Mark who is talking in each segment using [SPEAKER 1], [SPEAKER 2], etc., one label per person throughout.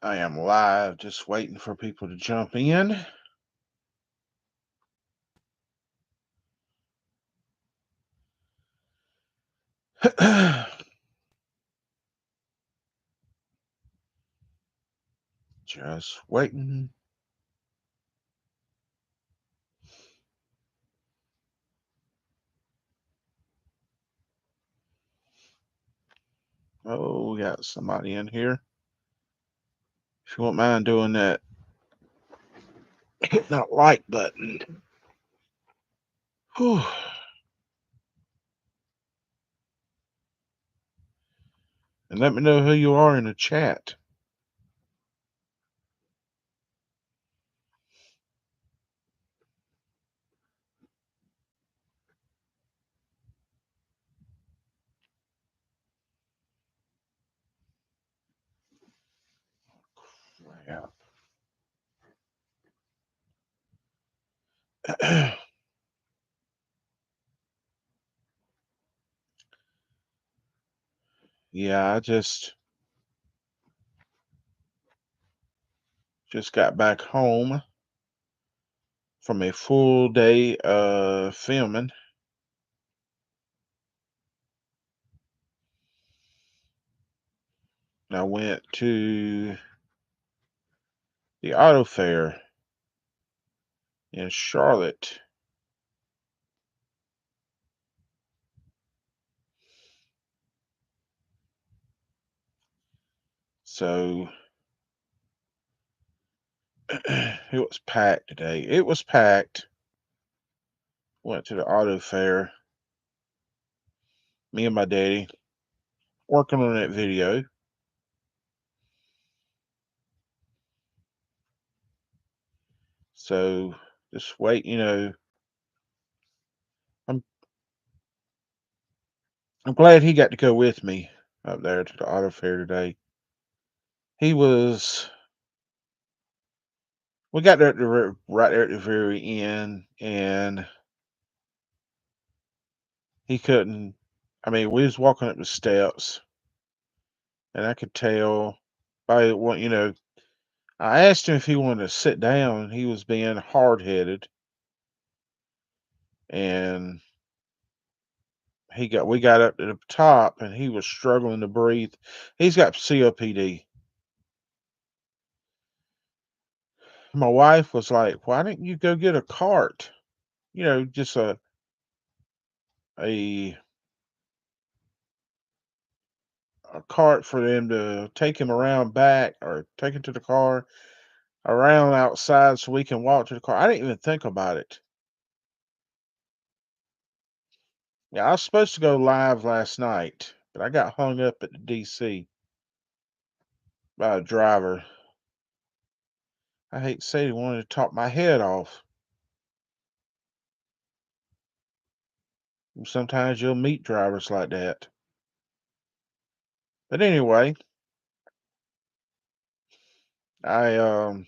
[SPEAKER 1] I am live, just waiting for people to jump in. Just waiting. Oh, we got somebody in here. If you won't mind doing that, hit that like button. Whew. And let me know who you are in the chat. Yeah. Yeah, I just got back home from a full day of filming. I went to the auto fair in Charlotte. So it was packed today. It was packed. Went to the auto fair. Me and my daddy working on that video. So just wait, I'm I'm glad he got to go with me up there to the auto fair today. He was we got there at right there at the very end, and he couldn't. I mean, we was walking up the steps, and I could tell by what I asked him if he wanted to sit down. He was being hard headed, and we got up to the top, and he was struggling to breathe. He's got COPD. My wife was like, "Why didn't you go get a cart? Just a a cart for them to take him around back or take him to the car around outside so we can walk to the car." I didn't even think about it. Yeah, I was supposed to go live last night, but I got hung up at the DC by a driver. I hate to say he wanted to talk my head off. Sometimes you'll meet drivers like that. But anyway, I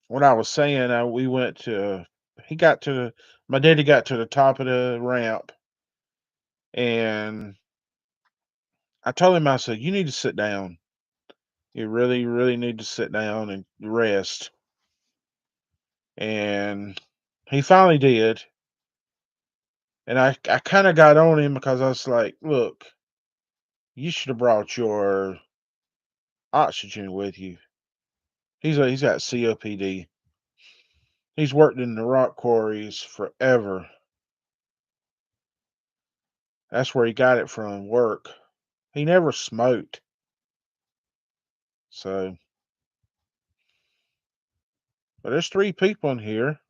[SPEAKER 1] what I was saying, we went to he got to my daddy got to the top of the ramp, and I told him, I said, "You need to sit down. You really, really need to sit down and rest." And he finally did. And I kind of got on him because I was like, "Look, you should have brought your oxygen with you." He's got COPD. He's worked in the rock quarries forever. That's where he got it from, work. He never smoked. So, but there's three people in here.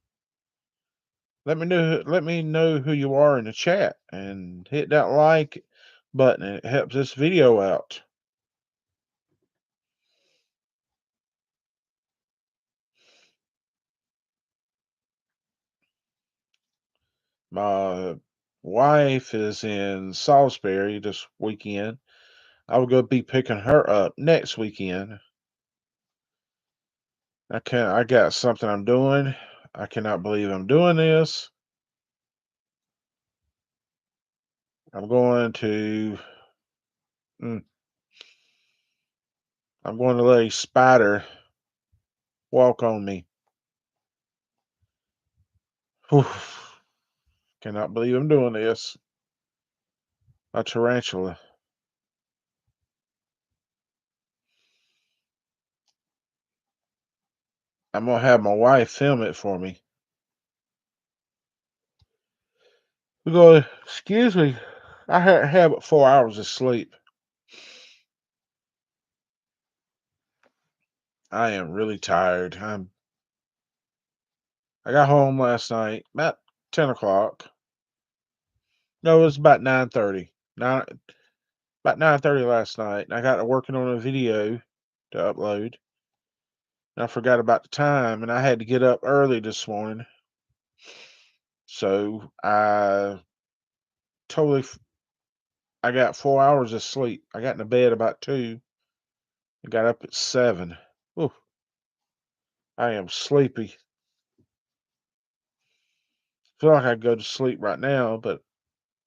[SPEAKER 1] Let me know who you are in the chat and hit that like button. It helps this video out. My wife is in Salisbury this weekend. I will go be picking her up next weekend. I got something I'm doing. I cannot believe I'm doing this. I'm going to mm, I'm going to let a spider walk on me. Whew. Cannot believe I'm doing this. A tarantula. I'm gonna have my wife film it for me. We go, excuse me. I have 4 hours of sleep. I am really tired. I got home last night about 10 o'clock. No, it was about 9:30. About 9:30 last night. And I got to working on a video to upload. And I forgot about the time, and I had to get up early this morning. So totally, I got 4 hours of sleep. I got into bed about 2 and got up at 7. Ooh, I am sleepy. Feel like I could go to sleep right now, but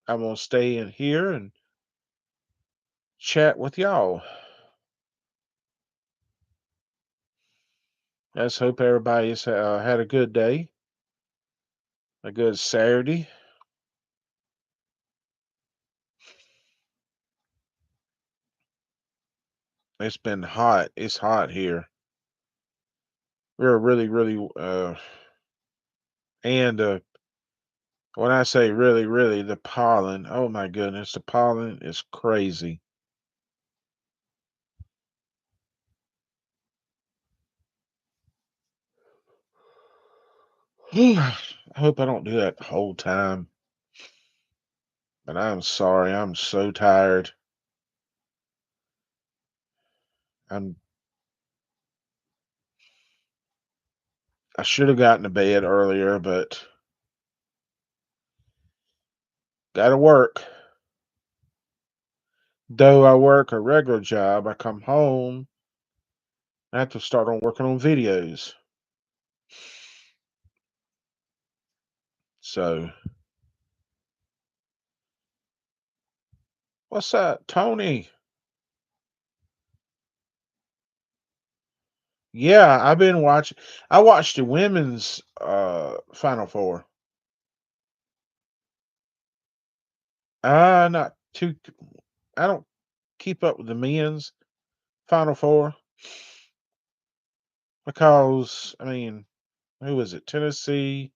[SPEAKER 1] I'm gonna stay in here and chat with y'all. Let's hope everybody's had a good day, a good Saturday. It's been hot. It's hot here. We're really, really, and when I say really, really, the pollen. Oh my goodness, the pollen is crazy. I hope I don't do that the whole time. But I'm sorry. I'm so tired. I'm. I should have gotten to bed earlier, but gotta work. Though I work a regular job, I come home. I have to start on working on videos. So, what's that, Tony? Yeah, I've been watching. I watched the women's Final Four. Not too. I don't keep up with the men's Final Four because I mean, who was it? Tennessee.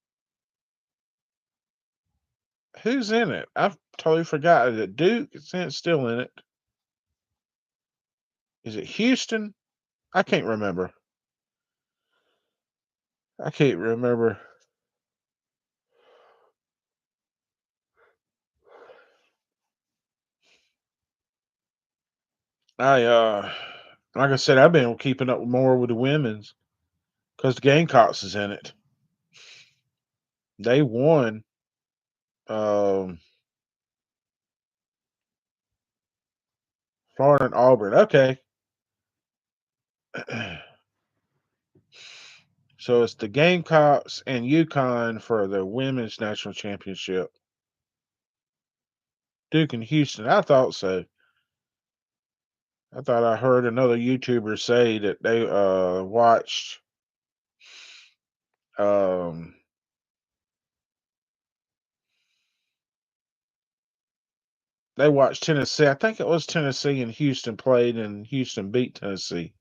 [SPEAKER 1] Who's in it? I've totally forgot. Is it Duke? It's still in it. Is it Houston? I can't remember. I can't remember. I like I said, I've been keeping up more with the women's because the Gamecocks is in it. They won. Um, Florida and Auburn. Okay. So it's the Gamecocks and UConn for the women's national championship. Duke and Houston. I thought so. I thought I heard another YouTuber say that um they watched Tennessee. I think it was Tennessee and Houston played and Houston beat Tennessee.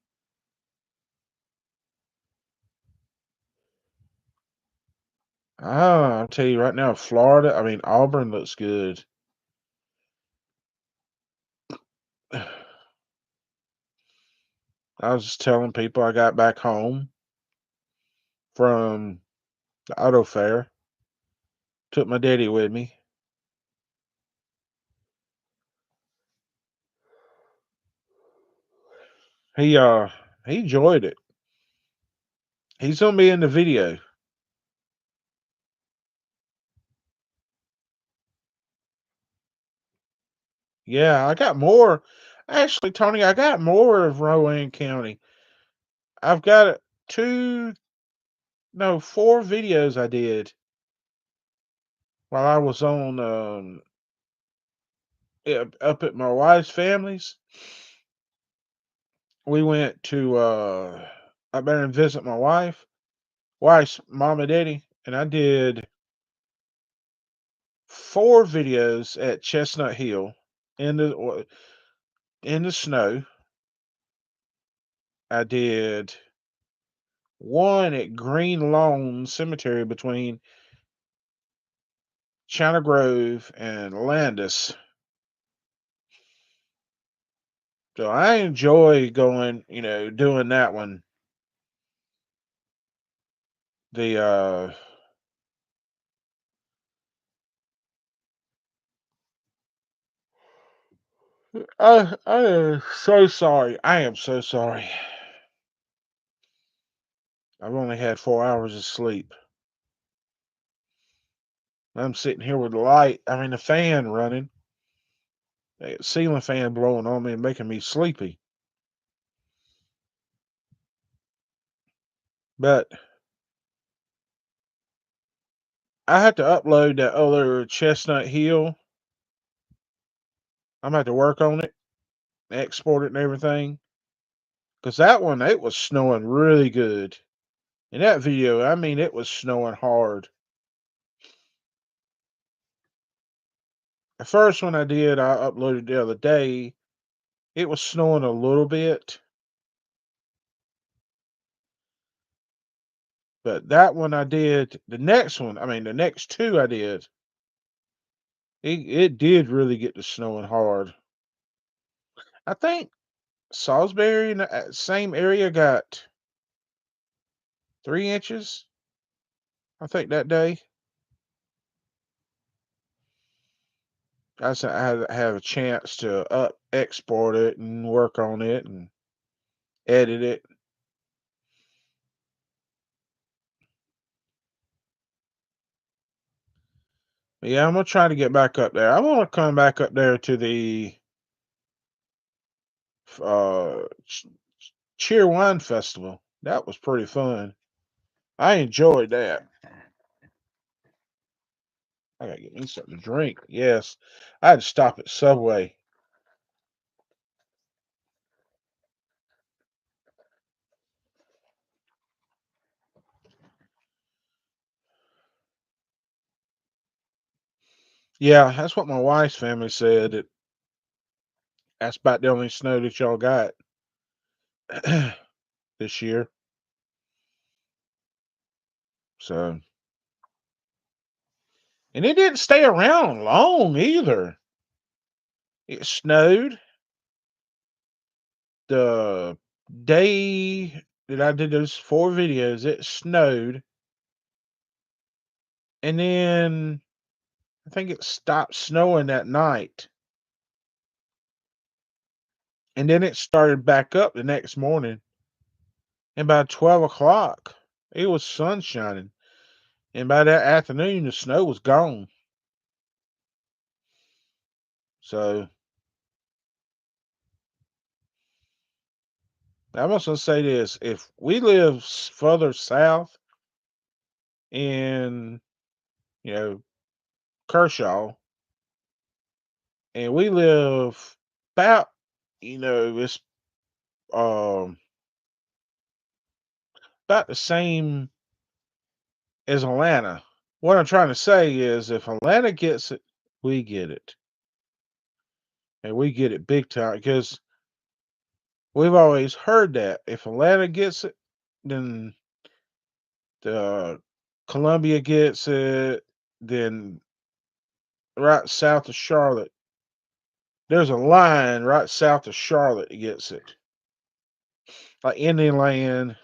[SPEAKER 1] I'll tell you right now, Florida, I mean Auburn looks good. I was just telling people I got back home from the auto fair. Took my daddy with me. He he enjoyed it. He's gonna be in the video. Yeah, I got more. Actually, Tony, I got more of Rowan County. I've got two, no, four videos I did while I was on up at my wife's family's. we went to up there and visit my wife's mom and daddy, and I did 4 videos at Chestnut Hill in in the snow. I did one at Green Lawn Cemetery between China Grove and Landis. So I enjoy going, doing that one. The I am so sorry. I am so sorry. I've only had 4 hours of sleep. I'm sitting here with the fan running, ceiling fan blowing on me and making me sleepy. But I had to upload that other Chestnut Hill. I'm gonna have to work on it, export it and everything. Cause that one, it was snowing really good. In that video, it was snowing hard. The first one I did, I uploaded the other day. It was snowing a little bit, but that one I did. The next one, the next two I did. It did really get to snowing hard. I think Salisbury in the same area got 3 inches. I think that day. I had to have a chance to export it and work on it and edit it. But yeah, I'm gonna try to get back up there. I want to come back up there to the uh, Ch- Cheer Wine Festival. That was pretty fun. I enjoyed that. I gotta get me something to drink. Yes, I had to stop at Subway. Yeah, that's what my wife's family said. That's about the only snow that y'all got this year. So, and it didn't stay around long either. It snowed the day that I did those 4 videos. It snowed, and then I think it stopped snowing that night, and then it started back up the next morning. And by 12 o'clock, it was sun shining, and by that afternoon, the snow was gone. So I'm just gonna say this: if we live further south in, you know, Kershaw, and we live about, it's um about the same as Atlanta. What I'm trying to say is, if Atlanta gets it, we get it, and we get it big time because we've always heard that if Atlanta gets it, then the Columbia gets it, then right south of Charlotte. There's a line right south of Charlotte that gets it. Like Indian Land.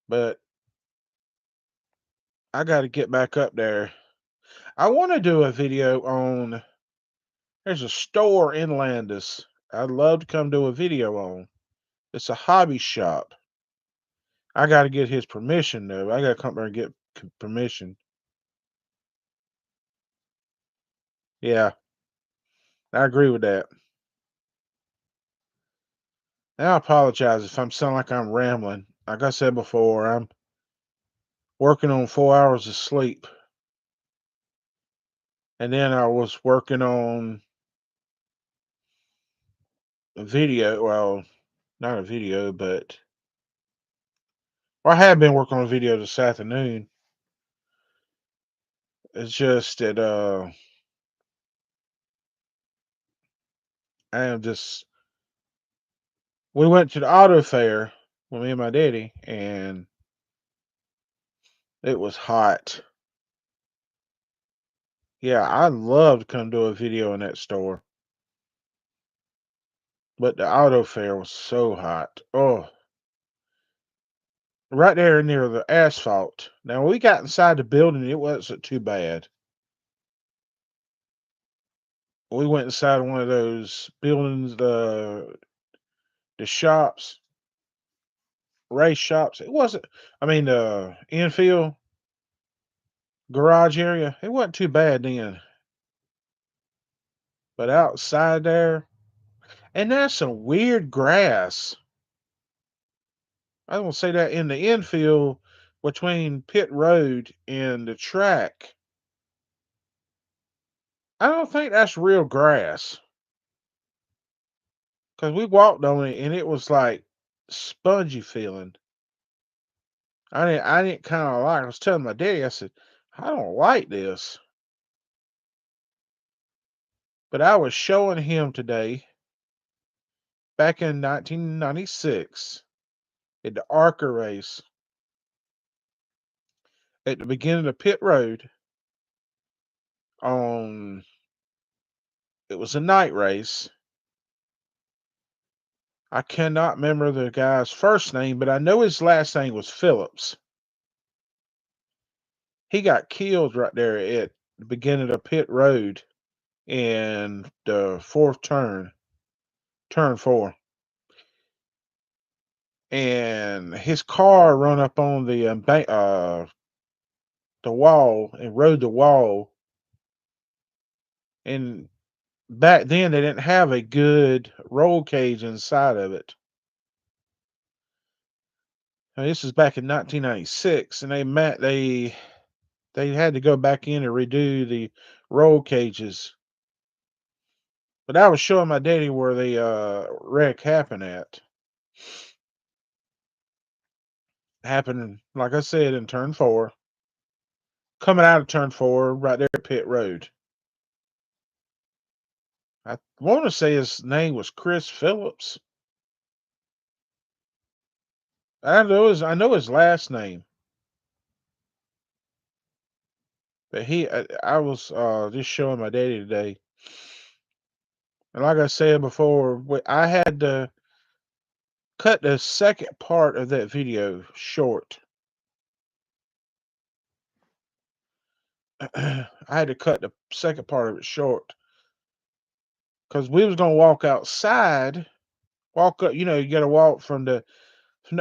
[SPEAKER 1] But I got to get back up there. I want to do a video on. There's a store in Landis I'd love to come do a video on. It's a hobby shop. I got to get his permission though. I got to come there and get permission. Yeah, I agree with that. And I apologize if I'm sound like I'm rambling. Like I said before, I'm working on 4 hours of sleep. And then I was working on a video. Well, not a video, but well, I have been working on a video this afternoon. It's just that I am just we went to the auto fair with me and my daddy, and it was hot. Yeah, I love to come do a video in that store, but the auto fair was so hot. Oh, right there near the asphalt. Now, when we got inside the building, it wasn't too bad. We went inside one of those buildings, the shops, race shops. It wasn't. I mean, the infield garage area. It wasn't too bad then, but outside there, and there's some weird grass. I will say that in the infield between pit road and the track, I don't think that's real grass because we walked on it and it was like spongy feeling. I didn't kind of like. I was telling my daddy, I said, I don't like this, but I was showing him today back in 1996 at the ARCA race at the beginning of pit road on. It was a night race. I cannot remember the guy's first name, but I know his last name was Phillips. He got killed right there at the beginning of pit road in the fourth turn, turn four. And his car run up on the wall and rode the wall. And back then they didn't have a good roll cage inside of it. Now, this is back in 1996, and they had to go back in and redo the roll cages. But I was showing my daddy where the wreck happened at. Happened, like I said, in turn four. Coming out of turn four, right there at pit road. I want to say his name was Chris Phillips. I know his last name, but I was just showing my daddy today, and like I said before, I had to cut the second part of that video short. I had to cut the second part of it short because we was gonna walk outside, walk up. You know, you got to walk from the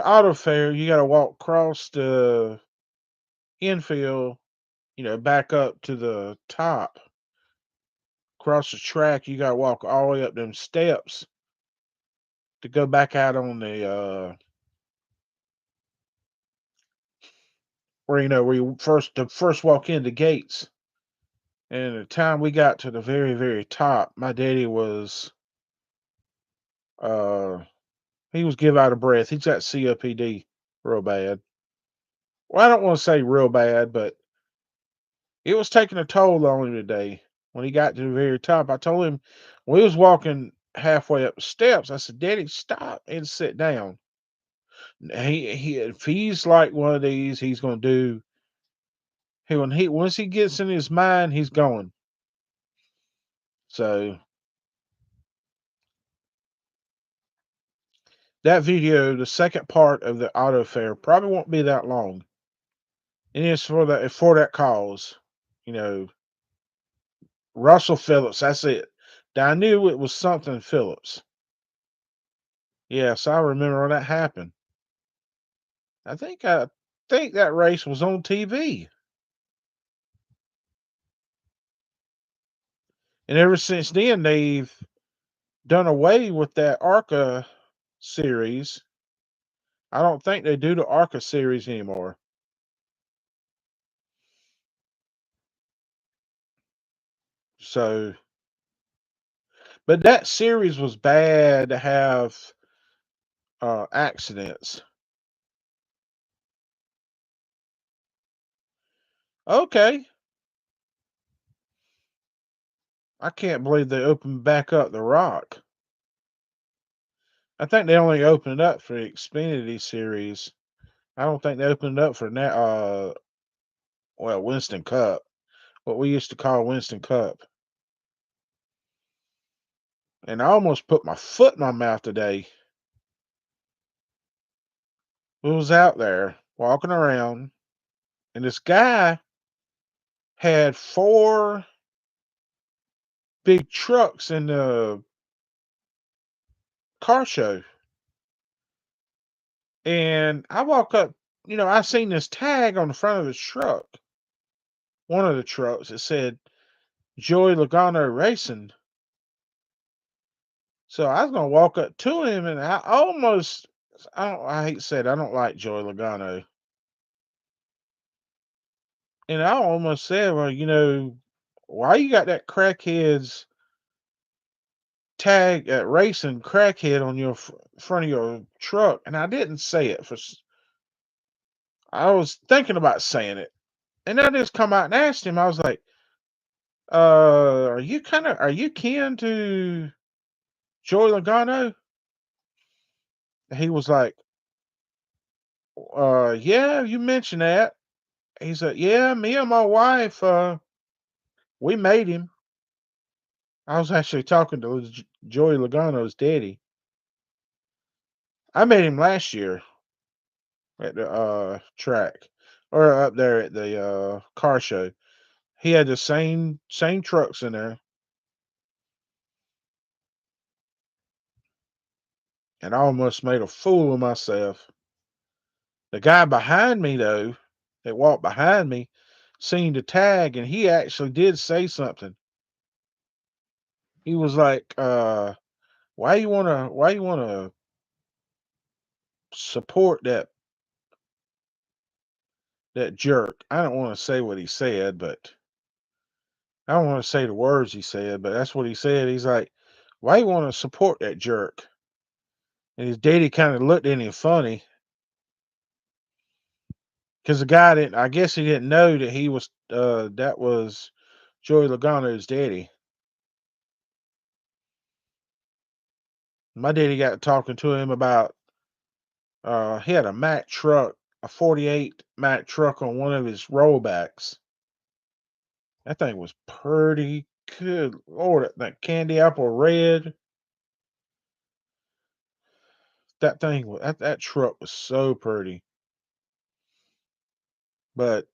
[SPEAKER 1] auto fair. You got to walk across the infield. You know, back up to the top, across the track. You got to walk all the way up them steps to go back out on the where where you first walk in the gates. And the time we got to the very very top, my daddy was uh he was give out of breath. He's got COPD real bad. Well, I don't want to say real bad, but it was taking a toll on him today. When he got to the very top, I told him when he was walking halfway up the steps, I said, Daddy, stop and sit down. He if he's like one of these, he's gonna do he once he gets in his mind, he's going. So that video, the second part of the auto fair, probably won't be that long. And it's for that cause. You know, Russell Phillips, that's it. I knew it was something Phillips. Yes, I remember when that happened. I think that race was on TV. And ever since then they've done away with that ARCA series. I don't think they do the ARCA series anymore. So, but that series was bad to have accidents. Okay, I can't believe they opened back up The Rock. I think they only opened it up for the Xfinity series. I don't think they opened it up for well, Winston Cup, what we used to call Winston Cup. And I almost put my foot in my mouth today. We was out there walking around, and this guy had four big trucks in the car show. And I walk up, I seen this tag on the front of his truck, one of the trucks. It said Joey Logano Racing. So I was gonna walk up to him, and I hate to say it, I don't like Joey Logano. And I almost said, well, why you got that crackhead's tag at racing crackhead on your front of your truck? And I didn't say it I was thinking about saying it. And I just come out and asked him, I was like, are you kin to Joey Logano? And he was like, yeah, you mentioned that. He said, yeah, me and my wife, we made him. I was actually talking to Joey Logano's daddy. I met him last year at the track or up there at the car show. He had the same trucks in there, and I almost made a fool of myself. The guy behind me though, that walked behind me, seen the tag, and he actually did say something. He was like, why you wanna support that jerk?" I don't want to say what he said, but I don't want to say the words he said, but that's what he said. He's like, "Why you want to support that jerk?" And his daddy kind of looked at him funny because the guy didn't. I guess he didn't know that that was Joey Logano's daddy. My daddy got talking to him about he had a Mack truck, a 48 Mack truck on one of his rollbacks. That thing was pretty good. Lord, that candy apple red. That truck was so pretty. But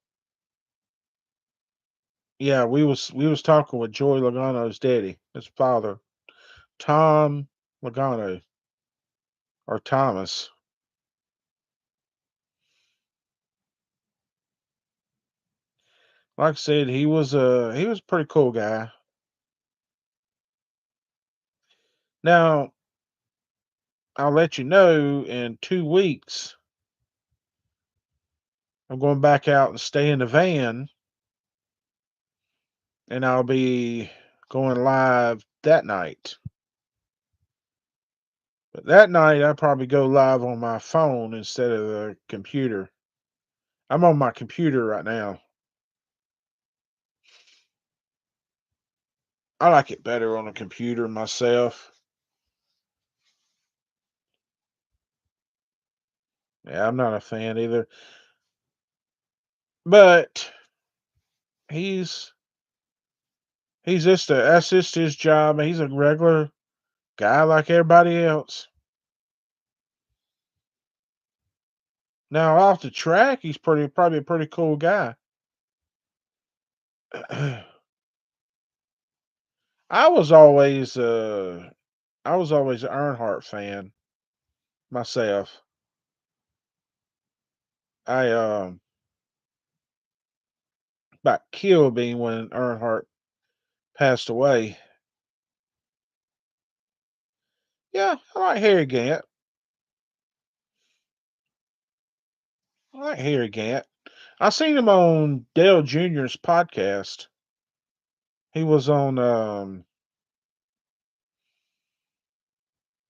[SPEAKER 1] yeah, we was talking with Joey Logano's daddy, his father, Tom Logano or Thomas. Like I said, he was a pretty cool guy. Now, I'll let you know in 2 weeks, I'm going back out and stay in the van, and I'll be going live that night. But that night, I probably go live on my phone instead of the computer. I'm on my computer right now. I like it better on a computer myself. Yeah, I'm not a fan either. But he's that's just his job. He's a regular guy like everybody else. Now off the track, he's probably a pretty cool guy. I was always I was always an Earnhardt fan myself. I about killed me when Earnhardt passed away. Yeah, I like Harry Gant. I like Harry Gant. I seen him on Dale Jr.'s podcast. He was on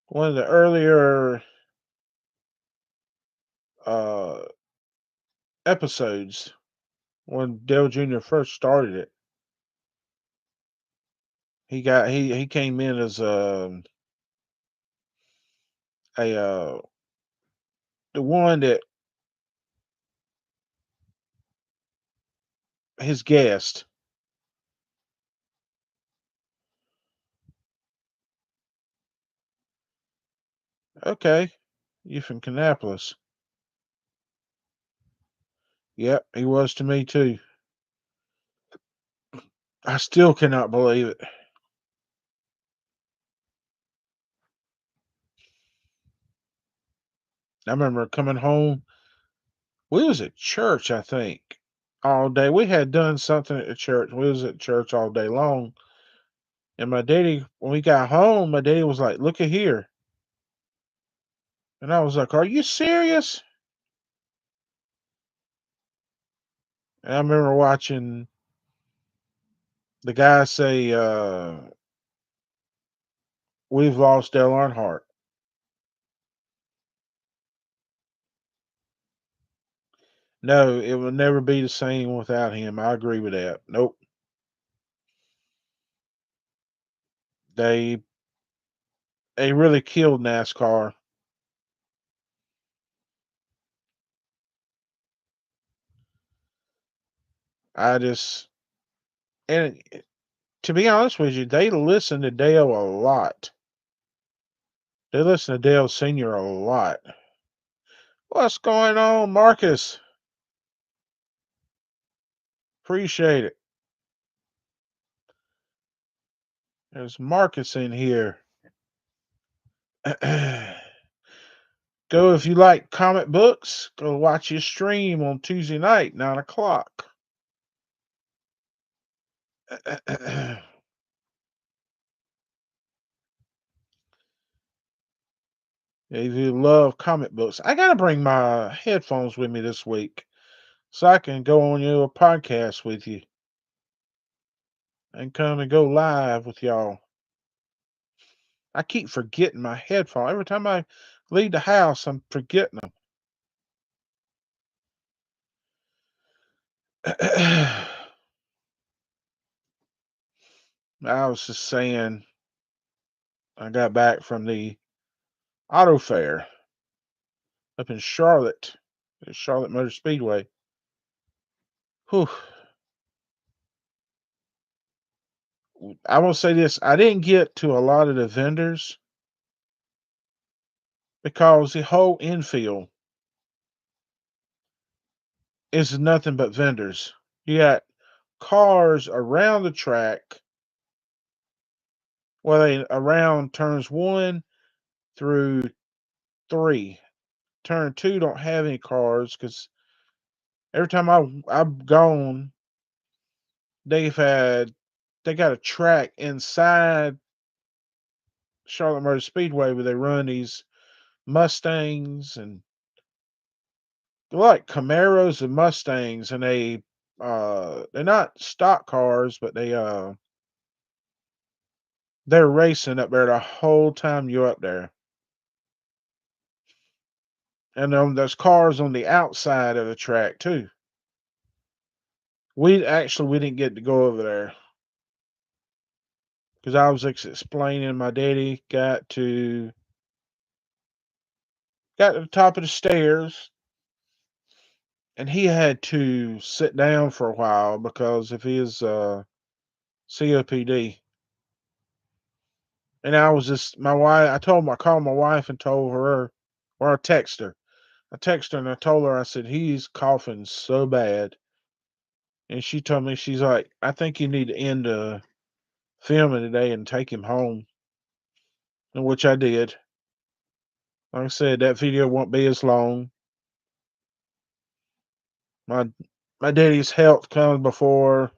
[SPEAKER 1] one of the earlier uh episodes when Dale Jr. first started it. He came in as a the one that his guest. Okay, you from Kannapolis. Yep, he was to me too. I still cannot believe it. I remember coming home. We was at church, I think, all day. We had done something at the church. We was at church all day long. And my daddy, when we got home, my daddy was like, "Look at here," and I was like, "Are you serious?" And I remember watching the guy say, "We've lost Dale Earnhardt." No, it will never be the same without him. I agree with that. Nope. They they really killed NASCAR. I just and to be honest with you, they listen to Dale a lot. They listen to Dale Senior a lot. What's going on, Marcus? Appreciate it. There's Marcus in here. Go if you like comic books. Go watch your stream on Tuesday night, 9 o'clock. If you love comic books, I gotta bring my headphones with me this week so I can go on your podcast with you and come and go live with y'all. I keep forgetting my headphone. Every time I leave the house, I'm forgetting them. I was just saying, I got back from the auto fair up in Charlotte, the Charlotte Motor Speedway. Whew. I will say this: I didn't get to a lot of the vendors because the whole infield is nothing but vendors. You got cars around the track, well, they around turns 1 through 3. Turn 2 don't have any cars because every time I've gone, they've had they got a track inside Charlotte Motor Speedway where they run these Mustangs and like Camaros and Mustangs, and they're not stock cars, but they're racing up there the whole time you're up there. And there's cars on the outside of the track too. We didn't get to go over there because I was explaining my daddy got to the top of the stairs and he had to sit down for a while because of his COPD. And I was just my wife. I called my wife and told her, or I texted her. I texted her and I told her I said he's coughing so bad, and she told me she's like, I think you need to end the filming today and take him home, and which I did. Like I said, that video won't be as long. My my daddy's health comes before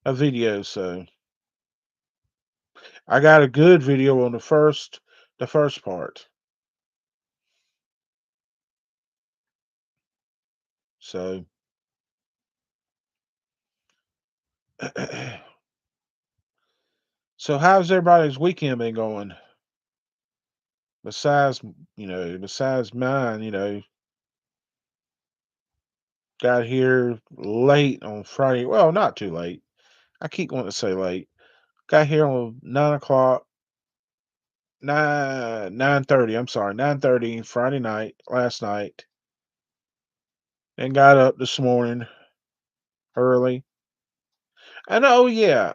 [SPEAKER 1] a video, so I got a good video on the first part. So So how's everybody's weekend been going? Besides, besides mine, got here late on Friday. Well, not too late. I keep wanting to say late. Got here on 9 o'clock, 9:30. I'm sorry, 9:30 Friday night, last night, and got up this morning early. And oh yeah,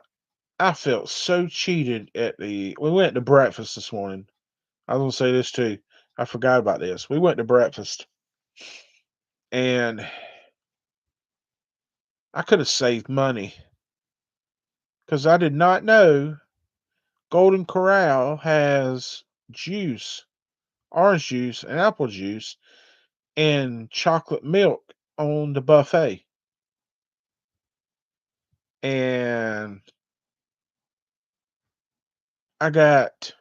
[SPEAKER 1] I felt so cheated at the. We went to breakfast this morning. I was gonna say this too. I forgot about this. We went to breakfast, and I could have saved money because I did not know Golden Corral has juice, orange juice, and apple juice, and chocolate milk on the buffet. And I got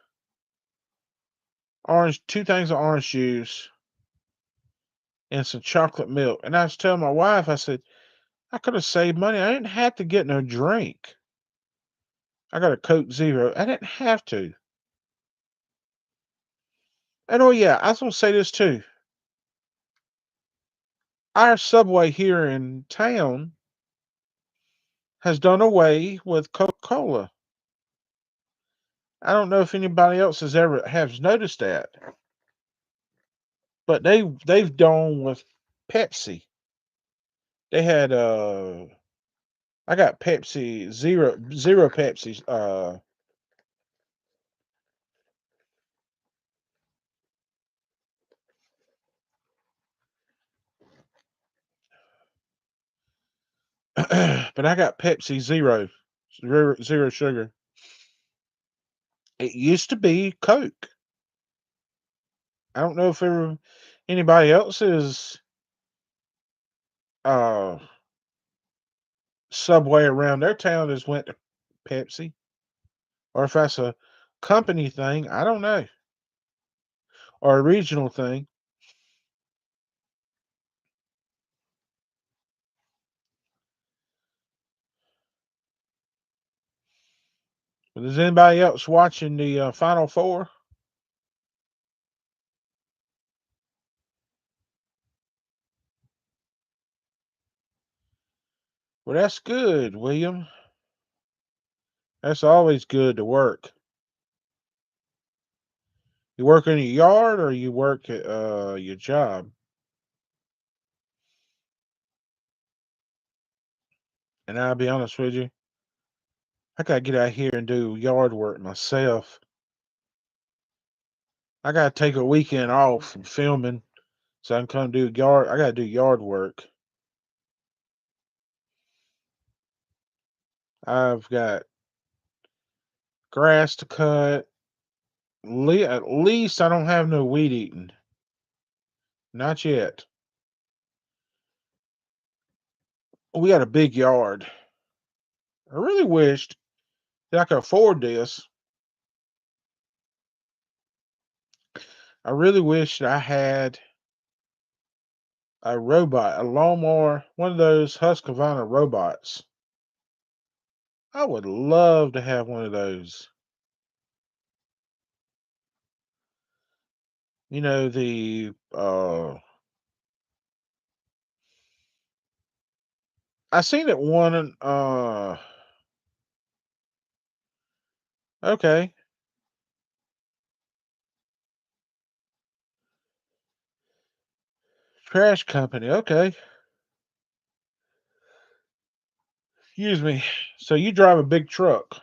[SPEAKER 1] orange, two things of orange juice and some chocolate milk. And I was telling my wife, I said, I could have saved money. I didn't have to get no drink. I got a Coke Zero. I didn't have to. And oh yeah, I was gonna say this too. Our Subway here in town has done away with Coca-Cola. I don't know if anybody else has noticed that, but they've done with Pepsi. They had I got Pepsi zero Pepsi but I got Pepsi zero sugar. It used to be Coke. I don't know if anybody else's uh Subway around their town has went to Pepsi, or if that's a company thing. I don't know, or a regional thing. But is anybody else watching the Final Four? Well, that's good, William. That's always good to work. You work in your yard or you work at your job? And I'll be honest with you, I gotta get out here and do yard work myself. I gotta take a weekend off from filming so I can come do yard. I gotta do yard work. I've got grass to cut. At least I don't have no weed eating. Not yet. We got a big yard. I really wished that I could afford this. I really wish that I had a robot, a lawnmower, one of those Husqvarna robots. I would love to have one of those. The I seen it one okay, trash company. Okay. Excuse me. So you drive a big truck.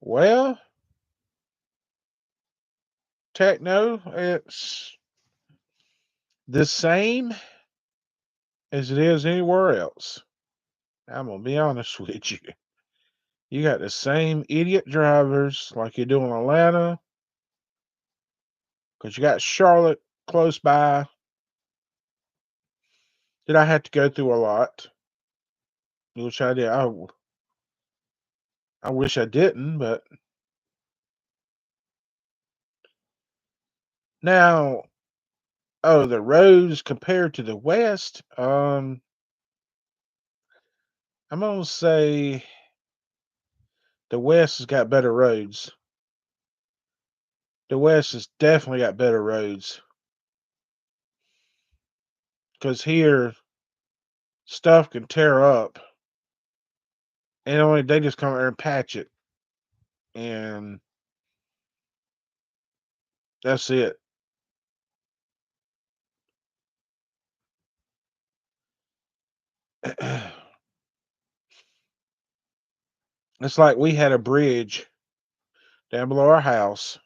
[SPEAKER 1] Well, techno, it's the same as it is anywhere else. I'm gonna be honest with you. You got the same idiot drivers like you do in Atlanta, because you got Charlotte close by that I had to go through a lot, which I did. I wish I didn't, but now, oh, the roads compared to the West, I'm gonna say the West has got better roads. The West has definitely got better roads because here stuff can tear up, and only they just come there and patch it, and that's it. It's like we had a bridge down below our house.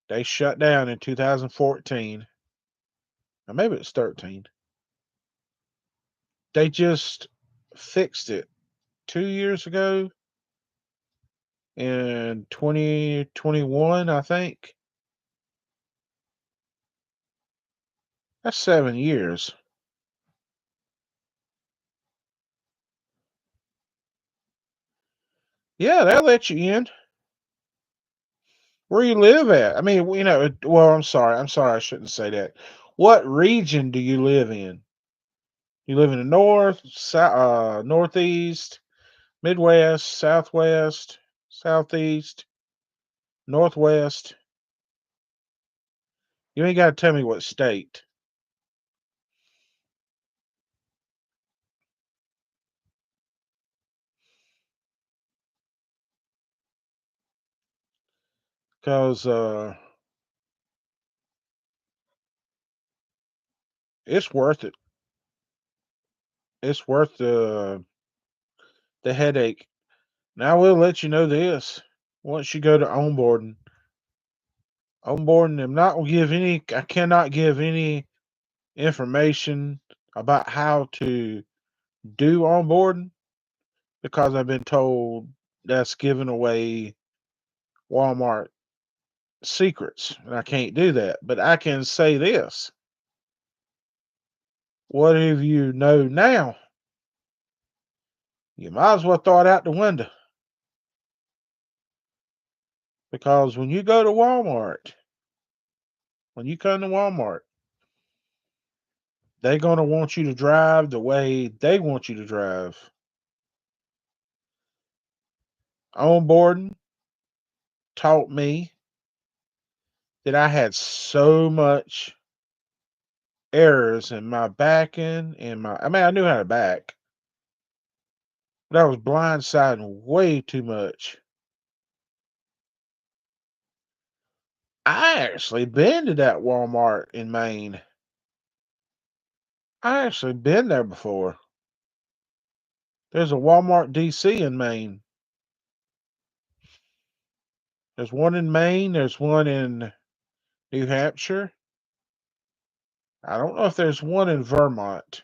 [SPEAKER 1] They shut down in 2014, or maybe it's 13. They just fixed it 2 years ago in 2021, I think. That's 7 years. Yeah, they'll let you in. Where you live at? I mean, well, I'm sorry. I'm sorry. I shouldn't say that. What region do you live in? You live in the north, northeast, midwest, southwest, southeast, northwest. You ain't got to tell me what state. Because it's worth it. It's worth the headache. Now, I will let you know this. Once you go to onboarding, I cannot give any information about how to do onboarding because I've been told that's giving away Walmart secrets, and I can't do that. But I can say this: whatever you know now, you might as well throw it out the window because when you come to Walmart, they're going to want you to drive the way they want you to drive. Onboarding taught me that I had so much errors in my backing and I mean, I knew how to back, but I was blindsiding way too much. I actually been to that Walmart in Maine. I actually been there before. There's a Walmart DC in Maine. There's one in Maine, there's one in New Hampshire. I don't know if there's one in Vermont.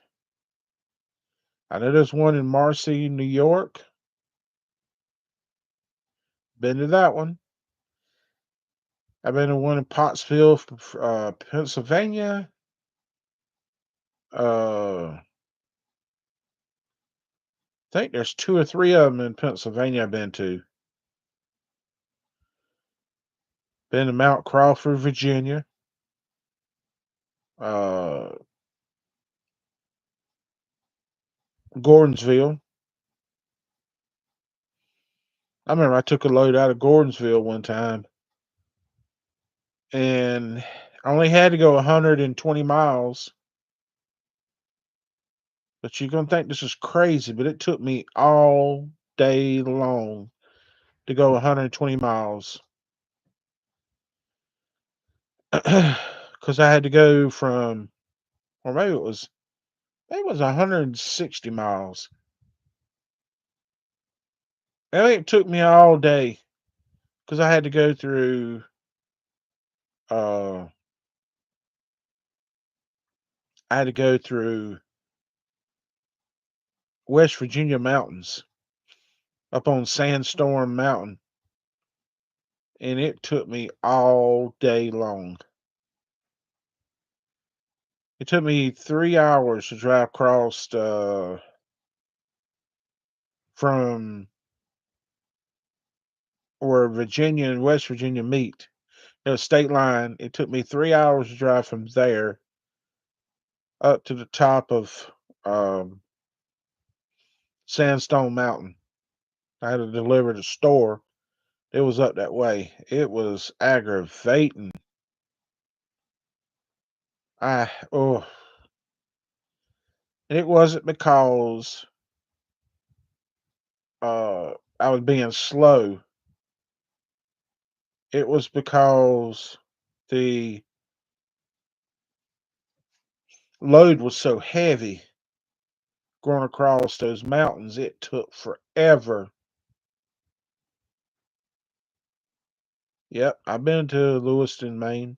[SPEAKER 1] I know there's one in Marcy, New York. Been to that one. I've been to one in Pottsville, Pennsylvania. I think there's two or three of them in Pennsylvania I've been to. Been to Mount Crawford, Virginia. Uh, Gordonsville. I remember I took a load out of Gordonsville one time, and I only had to go 120 miles. But you're gonna think this is crazy, but it took me all day long to go 120 miles because I had to go from, or maybe it was 160 miles. And it took me all day because I had to go through uh I had to go through West Virginia mountains up on Sandstorm Mountain, and it took me all day long. It took me 3 hours to drive across from where Virginia and West Virginia meet. The state line. It took me 3 hours to drive from there up to the top of um, Sandstone Mountain. I had to deliver to store. It was up that way. It was aggravating. Oh, and it wasn't because uh I was being slow. It was because the load was so heavy going across those mountains. It took forever. Yep, I've been to Lewiston, Maine,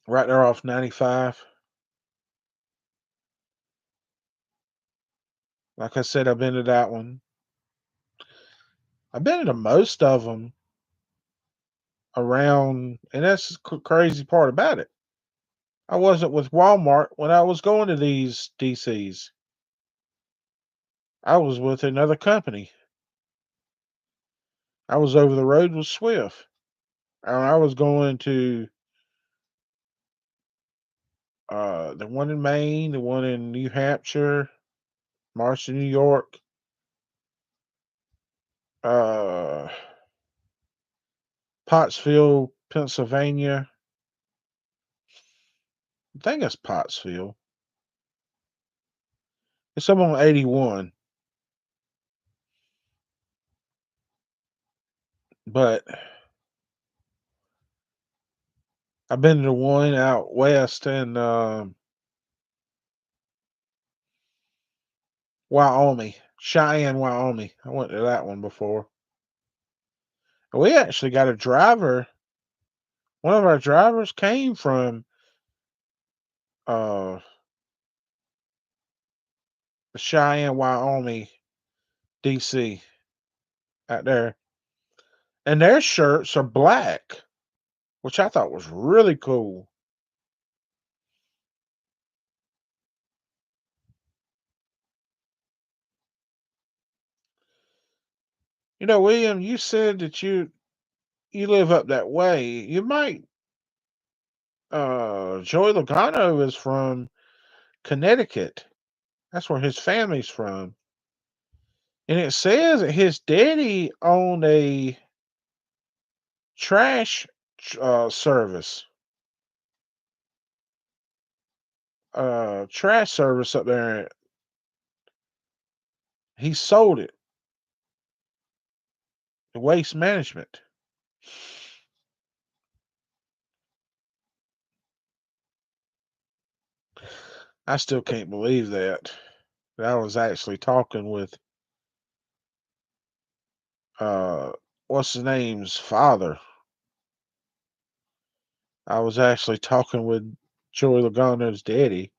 [SPEAKER 1] right there off 95. Like I said, I've been to that one. I've been to most of them around, and that's the crazy part about it. I wasn't with Walmart when I was going to these DCs. I was with another company. I was over the road with Swift. And I was going to the one in Maine, the one in New Hampshire, Marshall, New York, uh, Pottsville, Pennsylvania. I think it's Pottsville. It's up on 81. But I've been to the one out west in Wyoming, Cheyenne, Wyoming. I went to that one before. We actually got a driver. One of our drivers came from uh Cheyenne, Wyoming, DC out there. And their shirts are black, which I thought was really cool. You know, William, you said that you live up that way. You might Joey Logano is from Connecticut. That's where his family's from. And it says that his daddy owned a trash service. Trash service up there. He sold it. The waste management. I still can't believe that. I was actually talking with uh what's his name's father. I was actually talking with Joey Logano's daddy.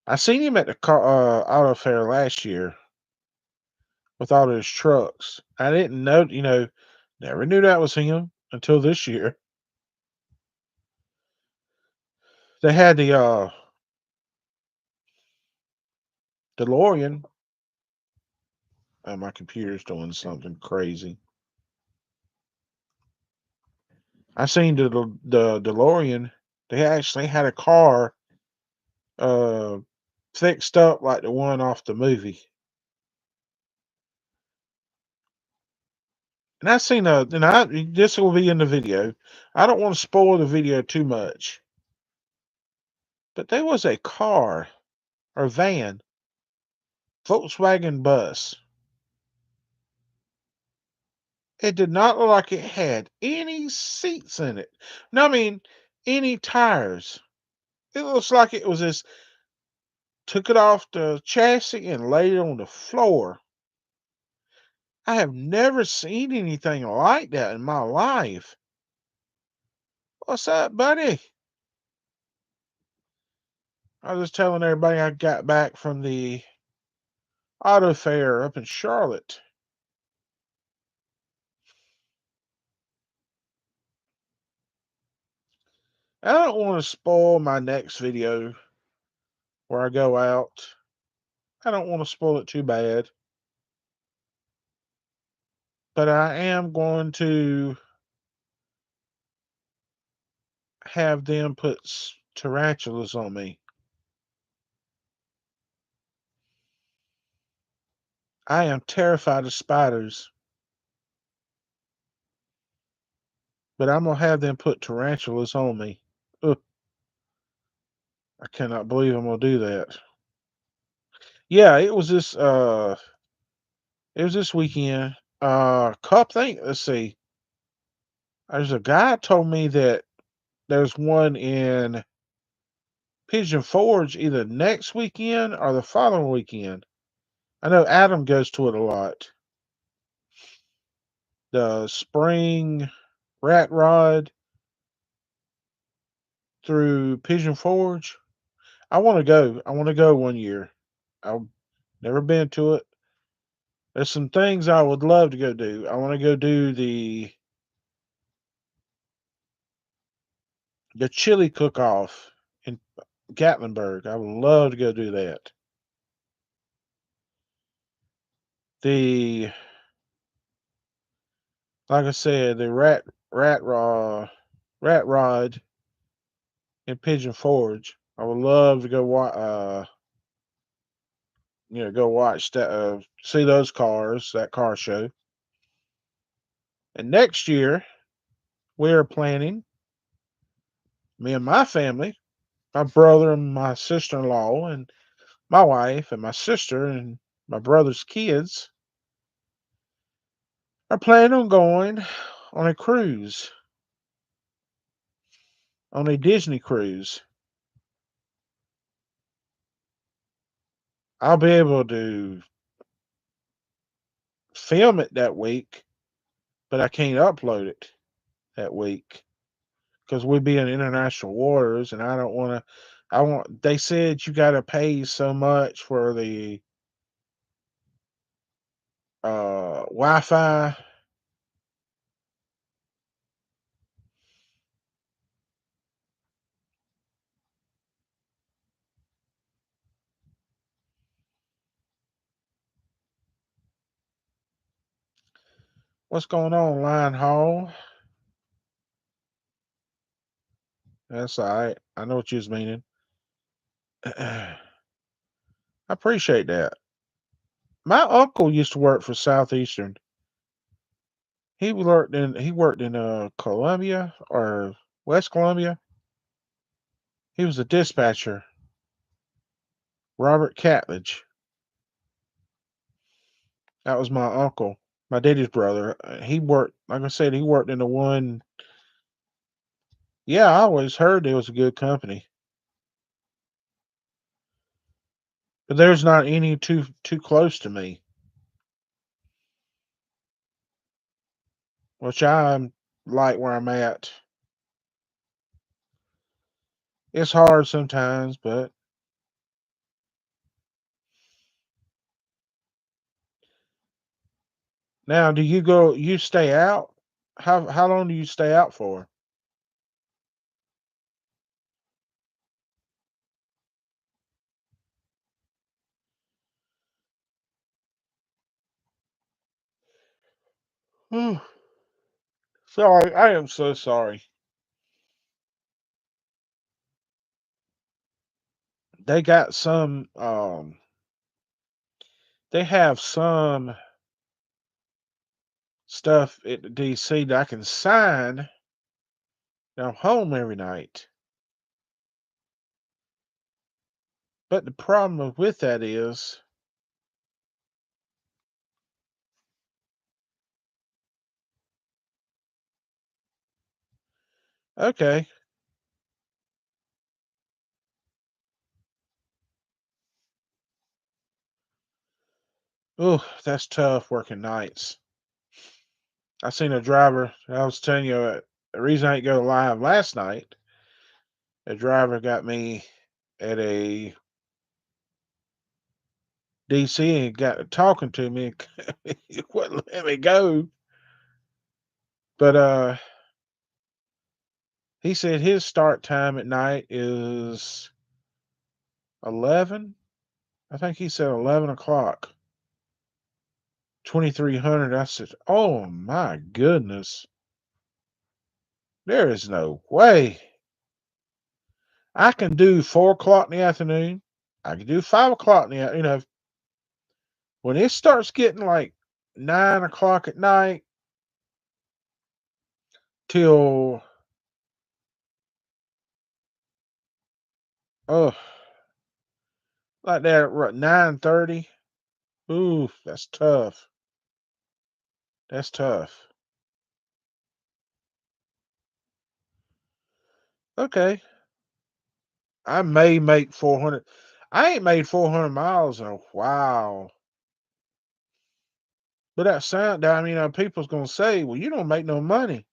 [SPEAKER 1] I seen him at the auto fair last year with all his trucks. I didn't know, never knew that was him until this year. They had the DeLorean. My computer's doing something crazy. I seen the DeLorean. They actually had a car uh fixed up like the one off the movie. And I seen this will be in the video. I don't want to spoil the video too much, but there was a car or van, Volkswagen bus. It did not look like it had any seats in it. No, I mean any tires. It looks like it was just took it off the chassis and laid it on the floor. I have never seen anything like that in my life. What's up, buddy? I was just telling everybody I got back from the auto fair up in Charlotte. I don't want to spoil my next video where I go out. I don't want to spoil it too bad. But I am going to have them put tarantulas on me. I am terrified of spiders, but I'm gonna have them put tarantulas on me. Ugh, I cannot believe I'm gonna do that. Yeah, it was this weekend. Cup thing. Let's see. There's a guy told me that there's one in Pigeon Forge either next weekend or the following weekend. I know Adam goes to it a lot. The spring rat rod through Pigeon Forge. I want to go. I want to go one year. I've never been to it. There's some things I would love to go do. I want to go do the chili cook off in Gatlinburg. I would love to go do that. The like I said, the rat rod in Pigeon Forge. I would love to go go watch that, see those cars, that car show. And next year, we are planning, me and my family, my brother and my sister-in-law, and my wife and my sister and my brother's kids are planning on going on a cruise, on a Disney cruise. I'll be able to film it that week, but I can't upload it that week because we'd be in international waters, and I don't want to. I want. They said you got to pay so much for the Wi-Fi. What's going on, Lion Hall? That's all right. I know what you was meaning. I appreciate that. My uncle used to work for Southeastern. He worked in Columbia or West Columbia. He was a dispatcher. Robert Catledge. That was my uncle, my daddy's brother. He worked, like I said, he worked in the one. Yeah, I always heard it was a good company, but there's not any too close to me, which I'm like where I'm at. It's hard sometimes, but now do you go? You stay out? How long do you stay out for? Sorry, I am so sorry. They got some. They have some stuff at DC that I can sign. And I'm home every night. But the problem with that is, okay, oh, that's tough working nights. I seen a driver. I was telling you the reason I didn't go live last night. A driver got me at a DC and got to talking to me. He wouldn't let me go. But he said his start time at night is 11. I think he said 11 o'clock. 2300. I said, "Oh my goodness, there is no way I can do 4 o'clock in the afternoon. I can do 5 o'clock in the, When it starts getting like 9 o'clock at night till oh like that, what, 9:30? Ooh, that's tough. That's tough. Okay. I may make 400. I ain't made 400 miles in a while. But that sound, I mean, people's gonna say, "Well, you don't make no money."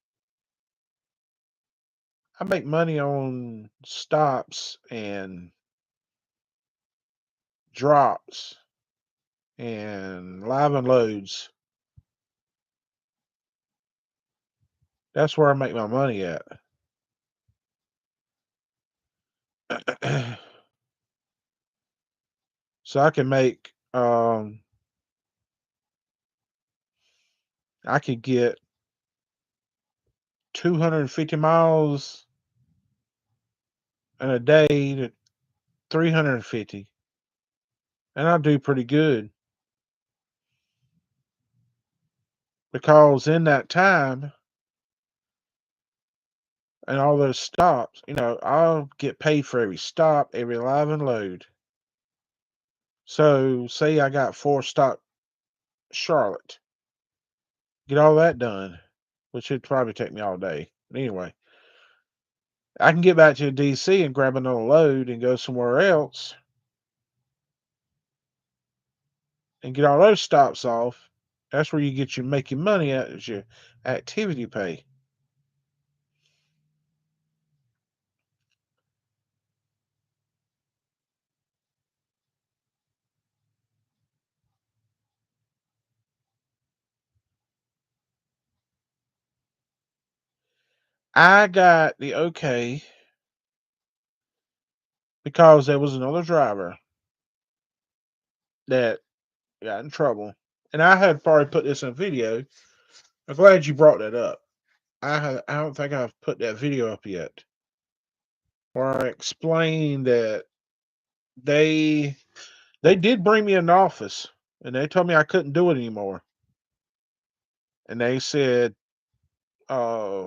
[SPEAKER 1] I make money on stops and drops and live and loads. That's where I make my money at. So I can make, I could get 250 miles in a day to 350, and I do pretty good because in that time and all those stops, I'll get paid for every stop, every live and load. So say I got 4 stop Charlotte, get all that done, which should probably take me all day. But anyway, I can get back to DC and grab another load and go somewhere else and get all those stops off. That's where you get your making money at, is your activity pay. I got the okay because there was another driver that got in trouble. And I had probably put this in a video. I'm glad you brought that up. I don't think I've put that video up yet. Where I explained that they they did bring me in the office and they told me I couldn't do it anymore. And they said, uh,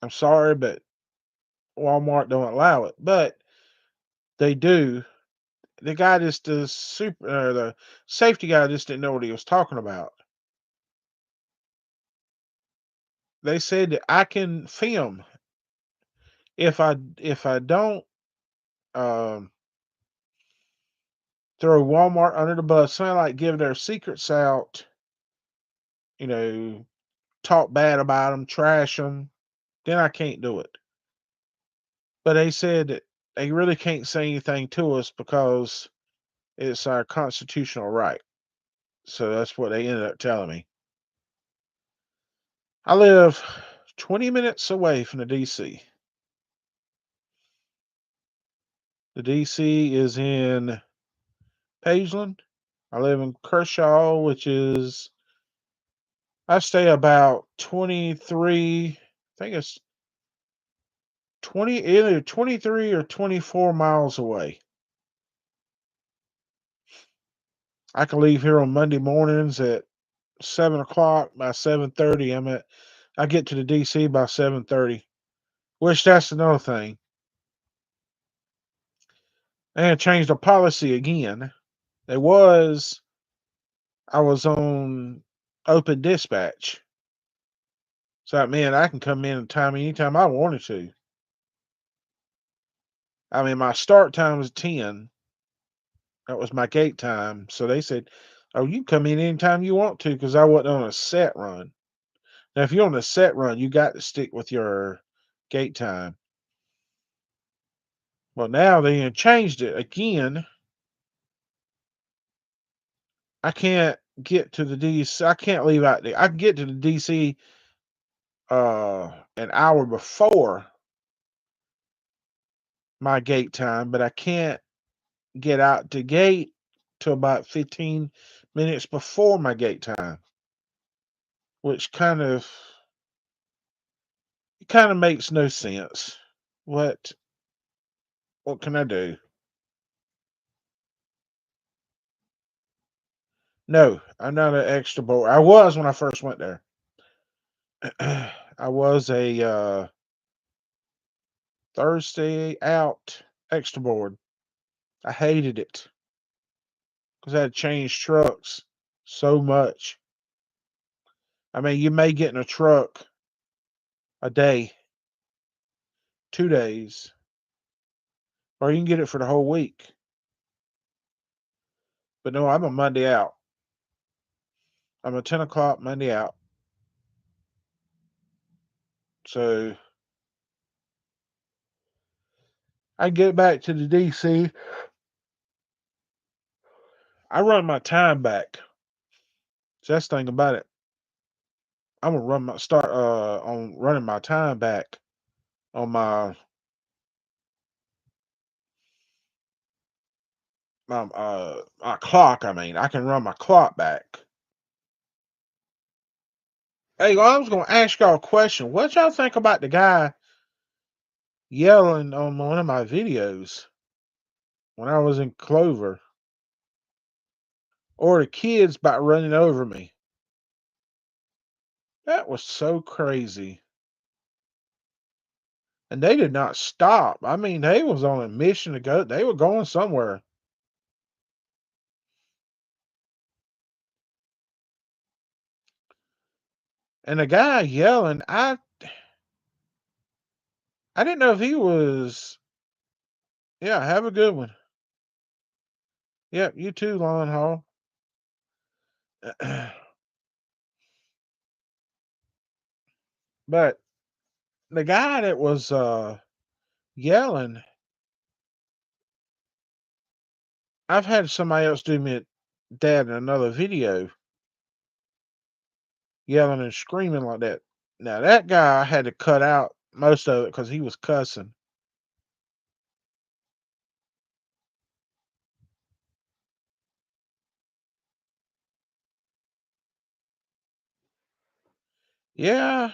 [SPEAKER 1] I'm sorry, but Walmart don't allow it. But they do. The safety guy just didn't know what he was talking about. They said that I can film if I don't um throw Walmart under the bus, kind of like give their secrets out, you know, talk bad about them, trash them, then I can't do it. But they said that they really can't say anything to us because it's our constitutional right. So that's what they ended up telling me. I live 20 minutes away from the DC. The DC is in Pageland. I live in Kershaw, which is, I stay about 23, I think it's either 23 or 24 miles away. I can leave here on Monday mornings at 7 o'clock. By 7:30, I get to the DC by 7:30, which that's another thing. They had changed the policy again. It was, I was on open dispatch. So that meant I can come in anytime I wanted to. I mean, my start time was 10. That was my gate time. So they said, "Oh, you can come in anytime you want to," because I wasn't on a set run. Now, if you're on a set run, you got to stick with your gate time. Well, now they have changed it again. I can't get to the DC. I can't leave out there. I can get to the DC an hour before my gate time, but I can't get out to gate till about 15 minutes before my gate time, which kind of makes no sense. What what can I do? No, I'm not an extra board. I was when I first went there. I was a Thursday out extra board. I hated it because I had to change trucks so much. I mean, you may get in a truck a day, 2 days, or you can get it for the whole week. But no, I'm a Monday out. I'm a 10 o'clock Monday out. So I get back to the DC. I run my time back. So that's the thing about it. I'm gonna run my start on running my time back on my clock. I mean, I can run my clock back. Hey, well, I was gonna ask y'all a question. What y'all think about the guy yelling on one of my videos when I was in Clover, or the kids about running over me? That was so crazy. And they did not stop. I mean, they was on a mission to go. They were going somewhere. And the guy yelling, I didn't know if he was. Yeah, have a good one. Yep, you too, Lon Hall. But the guy that was yelling, I've had somebody else do me that in another video, yelling and screaming like that. Now that guy I had to cut out most of it because he was cussing. Yeah,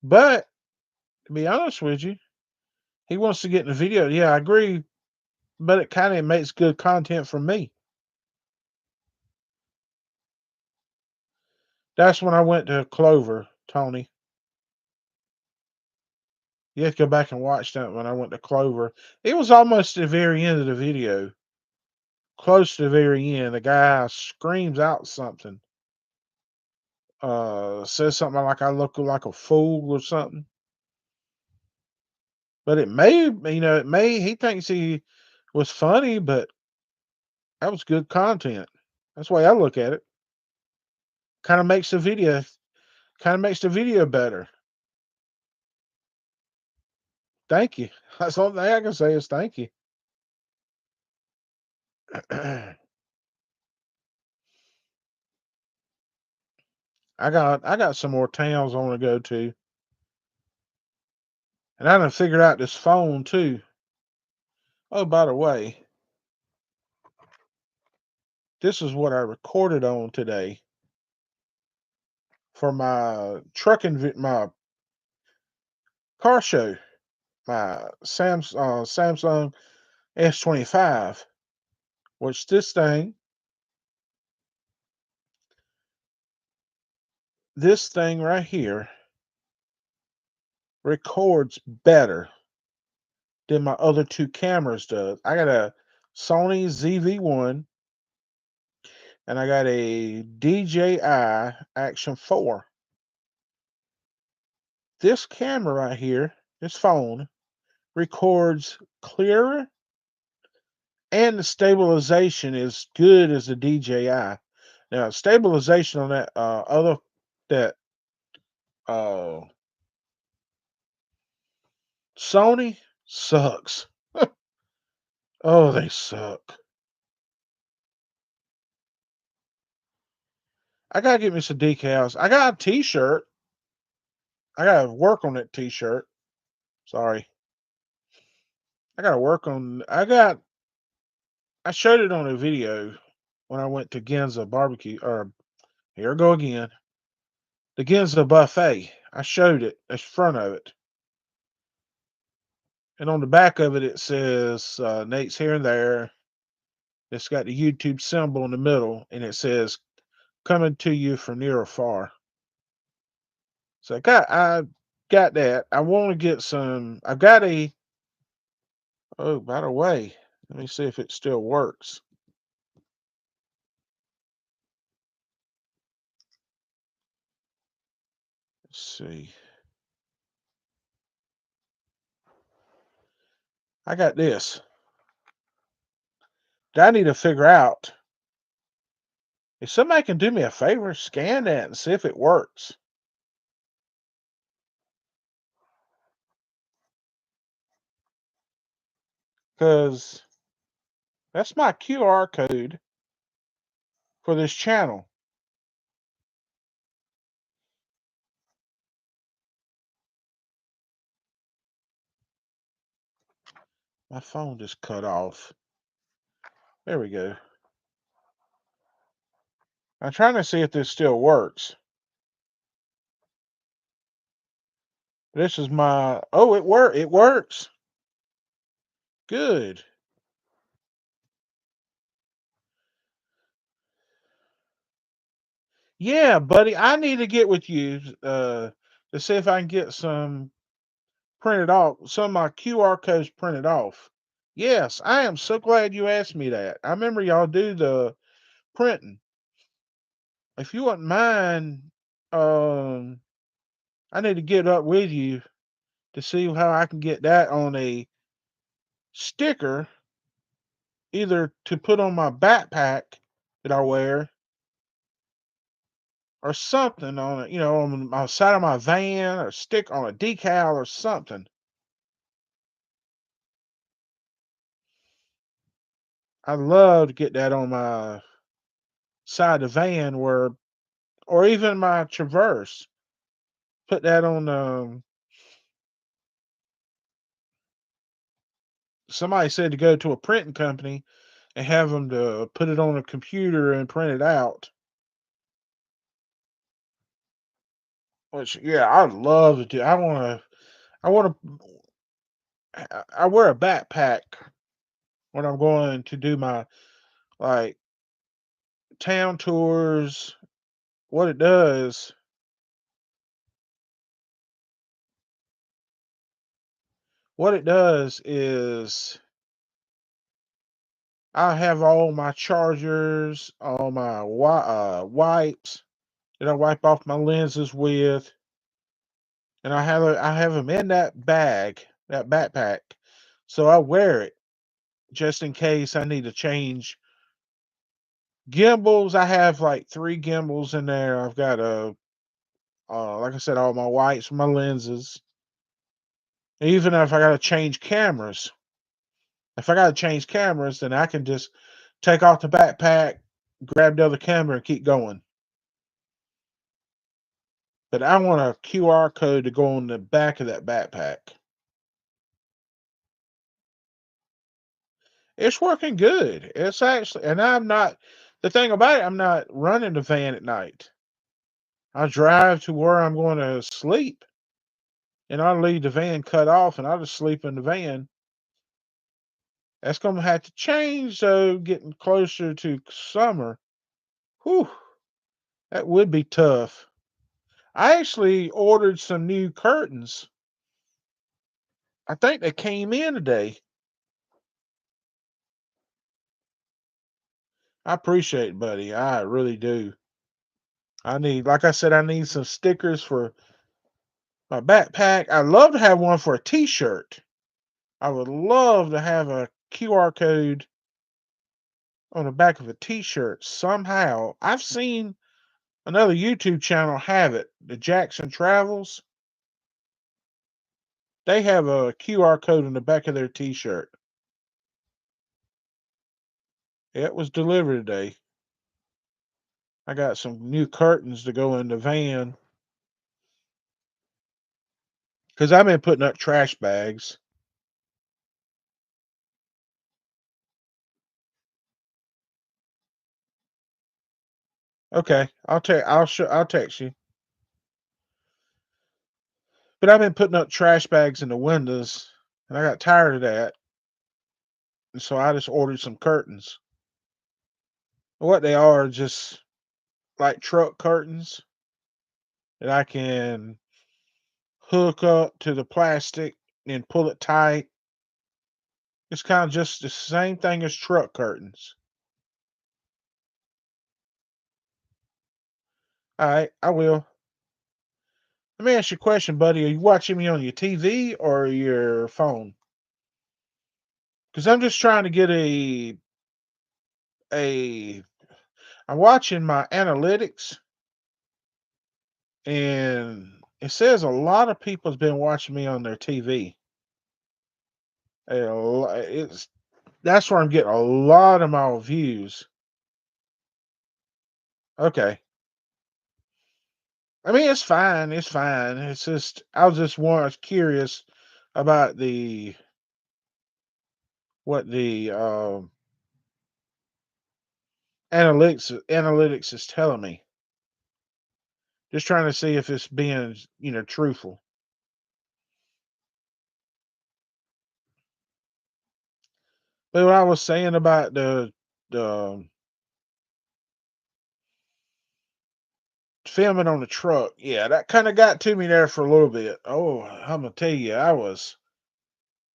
[SPEAKER 1] but to be honest with you, he wants to get in the video. Yeah, I agree, but it kind of makes good content for me. That's when I went to Clover, Tony. You have to go back and watch that when I went to Clover. It was almost the very end of the video. Close to the very end, the guy screams out something. Says something like I look like a fool or something. But it may he thinks he was funny, but that was good content. That's the way I look at it. Kind of makes the video better. Thank you. That's the only thing I can say is thank you. I got some more towns I want to go to. And I done figured out this phone too. Oh, by the way, this is what I recorded on today for my my car show, my Samsung S25, which this thing right here records better than my other two cameras does. I got a Sony ZV-1 and I got a DJI Action 4. This camera right here, this phone, records clearer and the stabilization is good as the DJI. Now, stabilization on that that uh Sony sucks. Oh, they suck. I gotta get me some decals. I got a T-shirt. I gotta work on that T-shirt. Sorry, I gotta work on. I showed it on a video when I went to Ginza Barbecue. Or here I go again. The Ginza Buffet. I showed it. That's front of it. And on the back of it, it says Nate's here and there. It's got the YouTube symbol in the middle, and it says "Coming to you from near or far." So I got that. I want to get some. I've got a. Oh, by the way, let me see if it still works. Let's see. I got this. I need to figure out if somebody can do me a favor, scan that and see if it works. Because that's my QR code for this channel. My phone just cut off. There we go. I'm trying to see if this still works. This is my. Oh, it works. Good. Yeah, buddy. I need to get with you to see if I can get some printed off. Some of my QR codes printed off. Yes, I am so glad you asked me that. I remember y'all do the printing. If you wouldn't mind, um, I need to get up with you to see how I can get that on a sticker, either to put on my backpack that I wear or something on it, on my side of my van or stick on a decal or something. I'd love to get that on my side of the van or even my Traverse. Put that on. Somebody said to go to a printing company and have them to put it on a computer and print it out. Which, yeah, I'd love to do. I want to. I want to. I wear a backpack when I'm going to do my like town tours. What it does, what it does is I have all my chargers, all my wipes that I wipe off my lenses with, and I have them in that bag, that backpack. So I wear it just in case I need to change gimbals. I have like 3 gimbals in there. I've got like I said, all my wipes, my lenses. Even if I gotta change cameras, if I gotta change cameras, then I can just take off the backpack, grab the other camera, and keep going. But I want a QR code to go on the back of that backpack. It's working good. It's actually, and I'm not. The thing about it, I'm not running the van at night. I drive to where I'm going to sleep, and I leave the van cut off, and I just sleep in the van. That's going to have to change, though. Getting closer to summer, whew, that would be tough. I actually ordered some new curtains. I think they came in today. I appreciate it, buddy. I really do. I need, like I said, I need some stickers for my backpack. I'd love to have one for a T-shirt. I would love to have a QR code on the back of a T-shirt somehow. I've seen another YouTube channel have it, the Jackson Travels. They have a QR code on the back of their T-shirt. It was delivered today. I got some new curtains to go in the van because I've been putting up trash bags. Okay, I'll text you. But I've been putting up trash bags in the windows, and I got tired of that, and so I just ordered some curtains. What they are just like truck curtains that I can hook up to the plastic and pull it tight. It's kind of just the same thing as truck curtains. All right, I will. Let me ask you a question, buddy. Are you watching me on your TV or your phone? Because I'm just trying to get a. I'm watching my analytics, and it says a lot of people's been watching me on their TV. It's that's where I'm getting a lot of my views. Okay. I mean, it's fine. It's fine. It's just I was curious about the what the analytics is telling me. Just trying to see if it's being truthful. But what I was saying about the filming on the truck, yeah, that kind of got to me there for a little bit. Oh, I'm gonna tell you, I was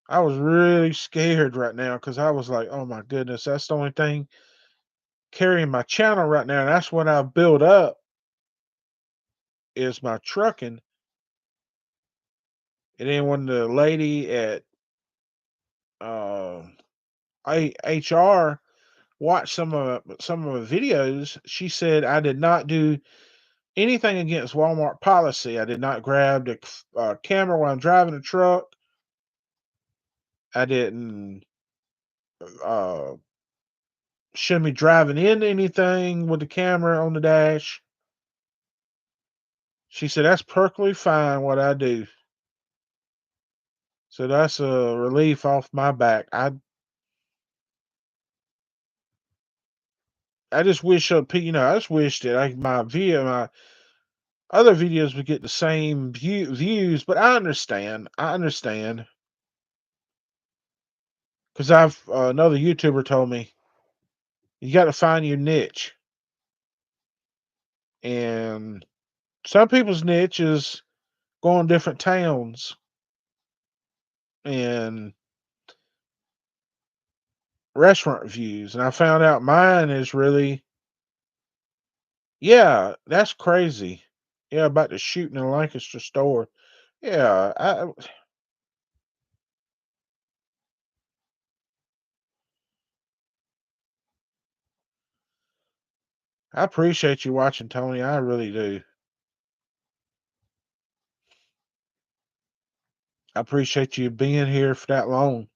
[SPEAKER 1] really scared right now because I was like, oh my goodness, that's the only thing carrying my channel right now. And that's what I built up is my trucking. And then when the lady at uh, HR watched some of the videos, she said I did not do anything against Walmart policy. I did not grab the camera while I'm driving the truck. I didn't uh, show me driving into anything with the camera on the dash. She said that's perfectly fine what I do. So that's a relief off my back. I just wish I just wish that my other videos would get the same views, but I understand. I understand because I've another YouTuber told me you got to find your niche, and some people's niche is going different towns and restaurant reviews, and I found out mine is really yeah, that's crazy. Yeah, about the shooting in a Lancaster store. Yeah, I appreciate you watching, Tony. I really do. I appreciate you being here for that long.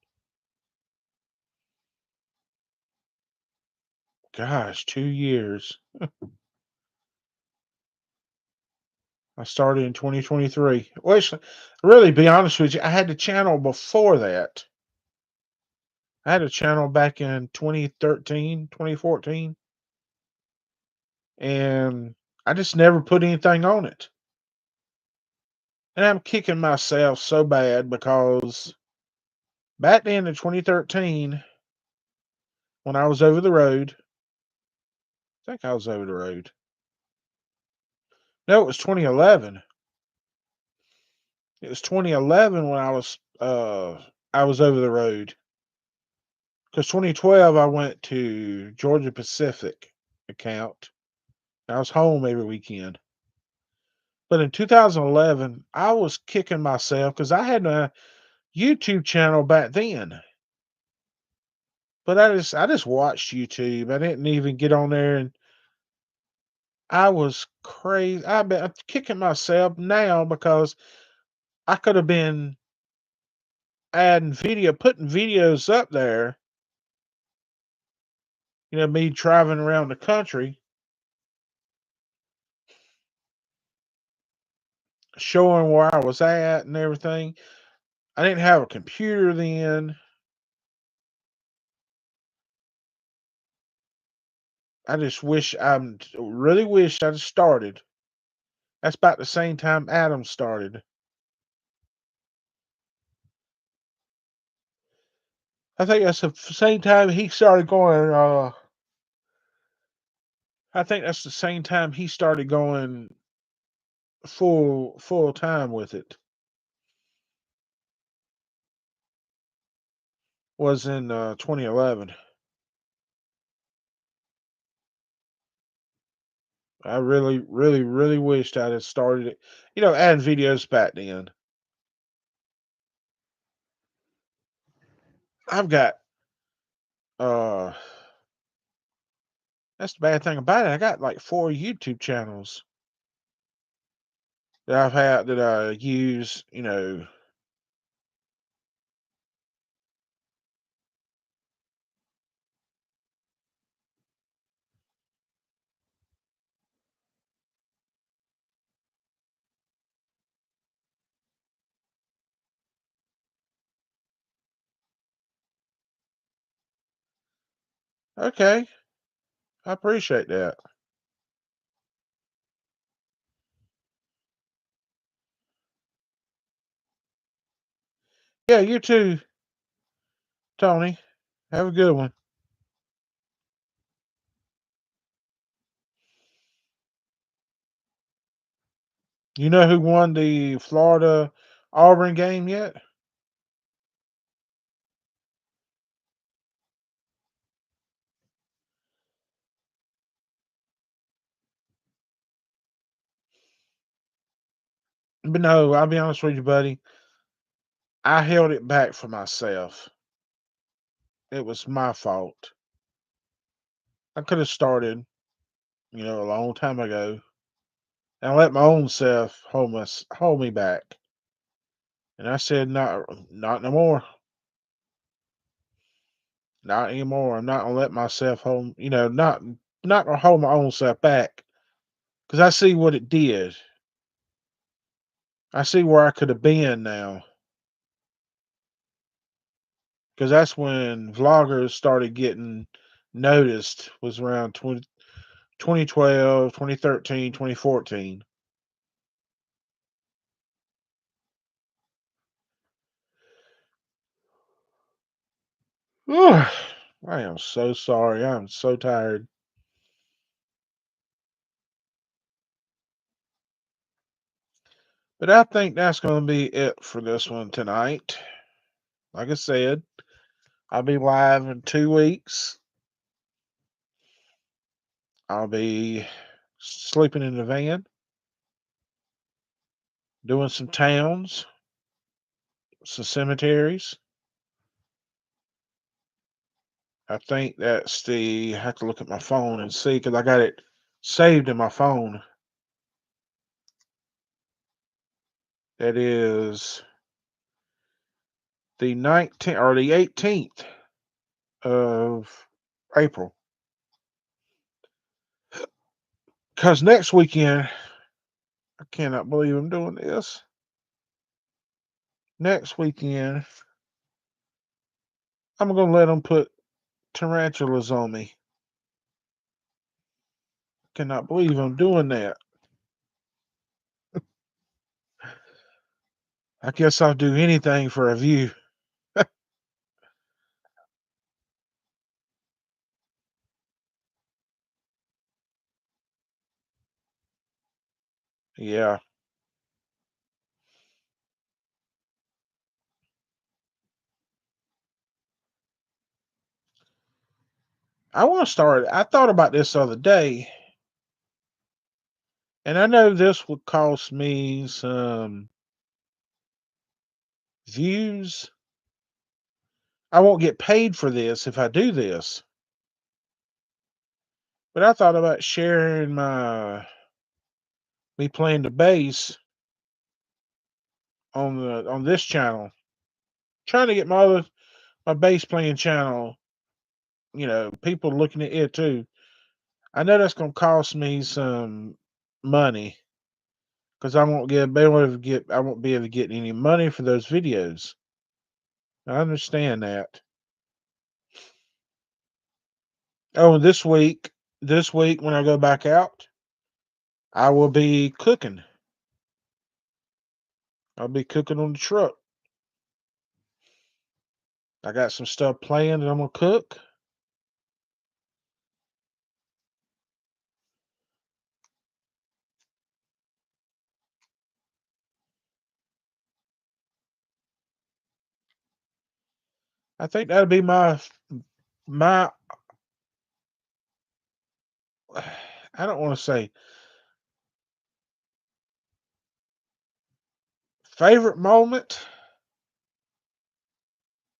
[SPEAKER 1] Gosh, 2 years. I started in 2023. Well, really, be honest with you, I had the channel before that. I had a channel back in 2013, 2014, and I just never put anything on it. And I'm kicking myself so bad because back then in 2013, when I was over the road, I think I was over the road. No, it was 2011. It was 2011 when I was over the road. Because 2012 I went to Georgia Pacific account. I was home every weekend. But in 2011, I was kicking myself because I had a YouTube channel back then. But I just watched YouTube. I didn't even get on there, and I was crazy. I'm kicking myself now because I could have been putting videos up there, me driving around the country, showing where I was at and everything. I didn't have a computer then. I just really wish I'd started. That's about the same time Adam started. I think that's the same time he started going. I think that's the same time he started going full time with it. Was in 2011. I really, really, really wished I'd have started it. Adding videos back then. I've got uh that's the bad thing about it. I got like 4 YouTube channels that I've had that I use. Okay, I appreciate that. Yeah, you too, Tony. Have a good one. You know who won the Florida Auburn game yet? But no, I'll be honest with you, buddy. I held it back for myself. It was my fault. I could have started, a long time ago, and let my own self hold me back. And I said, not no more, not anymore. I'm not gonna let myself hold, not gonna hold my own self back because I see what it did. I see where I could have been now because that's when vloggers started getting noticed. Was around 2012, 2013, 2014. I am so sorry. I'm so tired. But I think that's going to be it for this one tonight. Like I said, I'll be live in 2 weeks. I'll be sleeping in the van, doing some towns, some cemeteries. I think that's I have to look at my phone and see because I got it saved in my phone. That is the 19th or the 18th of April. Because next weekend, I cannot believe I'm doing this. Next weekend, I'm going to let them put tarantulas on me. Cannot believe I'm doing that. I guess I'll do anything for a view. Yeah. I want to start. I thought about this the other day, and I know this would cost me some views. I won't get paid for this if I do this. But I thought about sharing me playing the bass on this channel. Trying to get my bass playing channel, people looking at it too. I know that's gonna cost me some money because I won't be able to get any money for those videos. I understand that. Oh, this week when I go back out, I will be cooking. I'll be cooking on the truck. I got some stuff planned that I'm gonna cook. I think that'd be my I don't want to say favorite moment,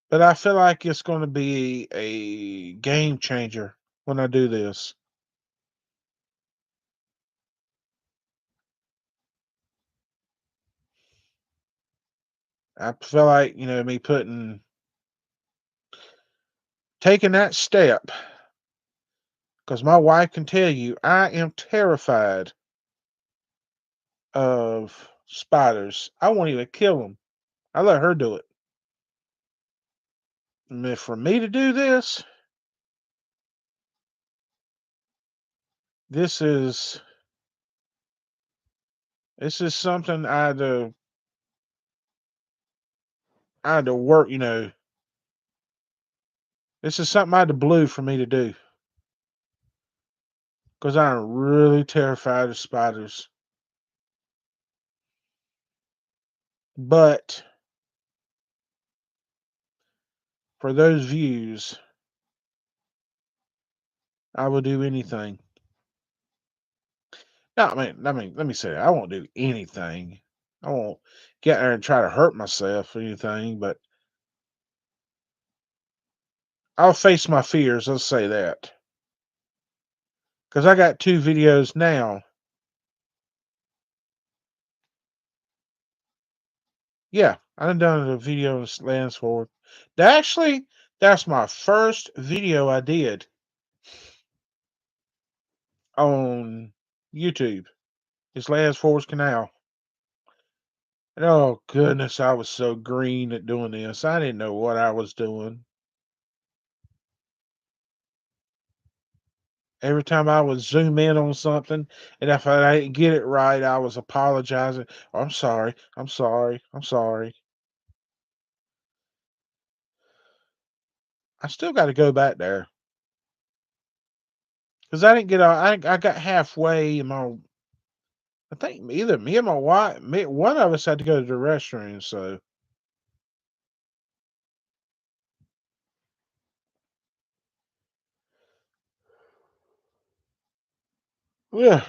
[SPEAKER 1] but I feel like it's going to be a game changer when I do this. I feel like, me taking that step, because my wife can tell you I am terrified of spiders. I won't even kill them. I let her do it. And for me to do this is this is something I had to work. This is something I had to blue for me to do because I'm really terrified of spiders. But for those views, I will do anything. No, let me say that. I won't do anything. I won't get there and try to hurt myself or anything, but I'll face my fears. Let's say that. Because I got two videos now. Yeah, I done a video of Lance Ford. Actually, that's my first video I did on YouTube. It's Lance Ford's canal. And oh goodness, I was so green at doing this. I didn't know what I was doing. Every time I would zoom in on something, and if I didn't get it right, I was apologizing. "Oh, I'm sorry. I'm sorry. I'm sorry." I still got to go back there because I didn't get. I got halfway, and I think either me and my wife, one of us had to go to the restroom. So yeah,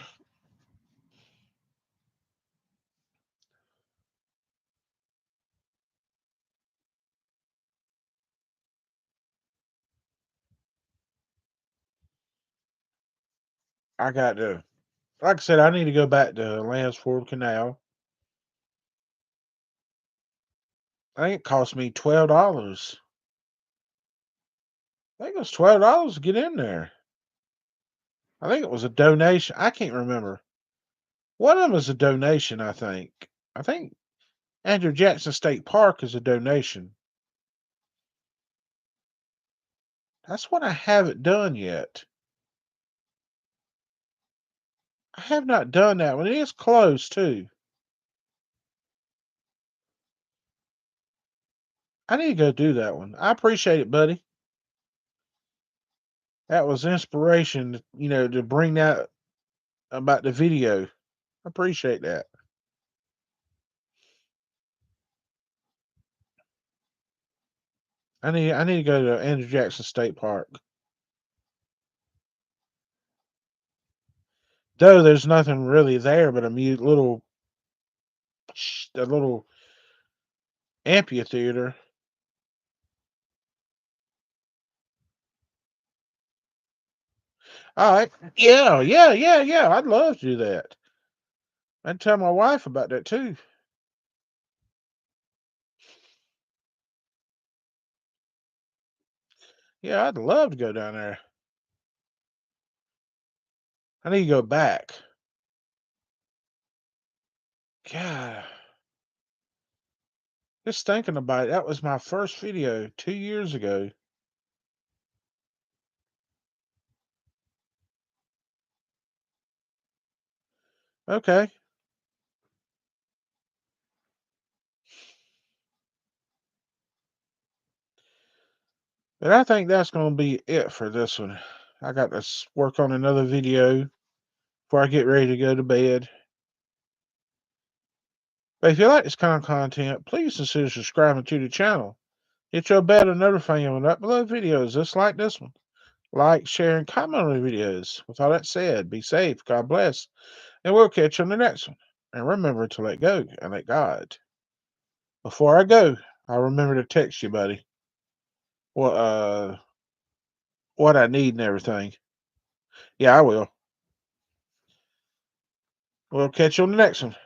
[SPEAKER 1] I got to. Like I said, I need to go back to Lansford Canal. I think it cost me $12. I think it was $12 to get in there. I think it was a donation. I can't remember. One of them is a donation, I think. I think Andrew Jackson State Park is a donation. That's what I haven't done yet. I have not done that one. It is close too. I need to go do that one. I appreciate it, buddy. That was inspiration, to bring that about the video. I appreciate that. I need to go to Andrew Jackson State Park. Though there's nothing really there but a little amphitheater. All right. Yeah, yeah, yeah, yeah. I'd love to do that. I'd tell my wife about that too. Yeah, I'd love to go down there. I need to go back. God, just thinking about it, that was my first video 2 years ago. Okay. But I think that's going to be it for this one. I got to work on another video before I get ready to go to bed. But if you like this kind of content, please consider subscribing to the channel. Get your bet another family and upload videos just like this one. Like, share, and comment on the videos. With all that said, be safe, God bless, and we'll catch you on the next one. And remember to let go and let God. Before I go, I'll remember to text you, buddy, what what I need and everything. Yeah, I will. We'll catch you on the next one.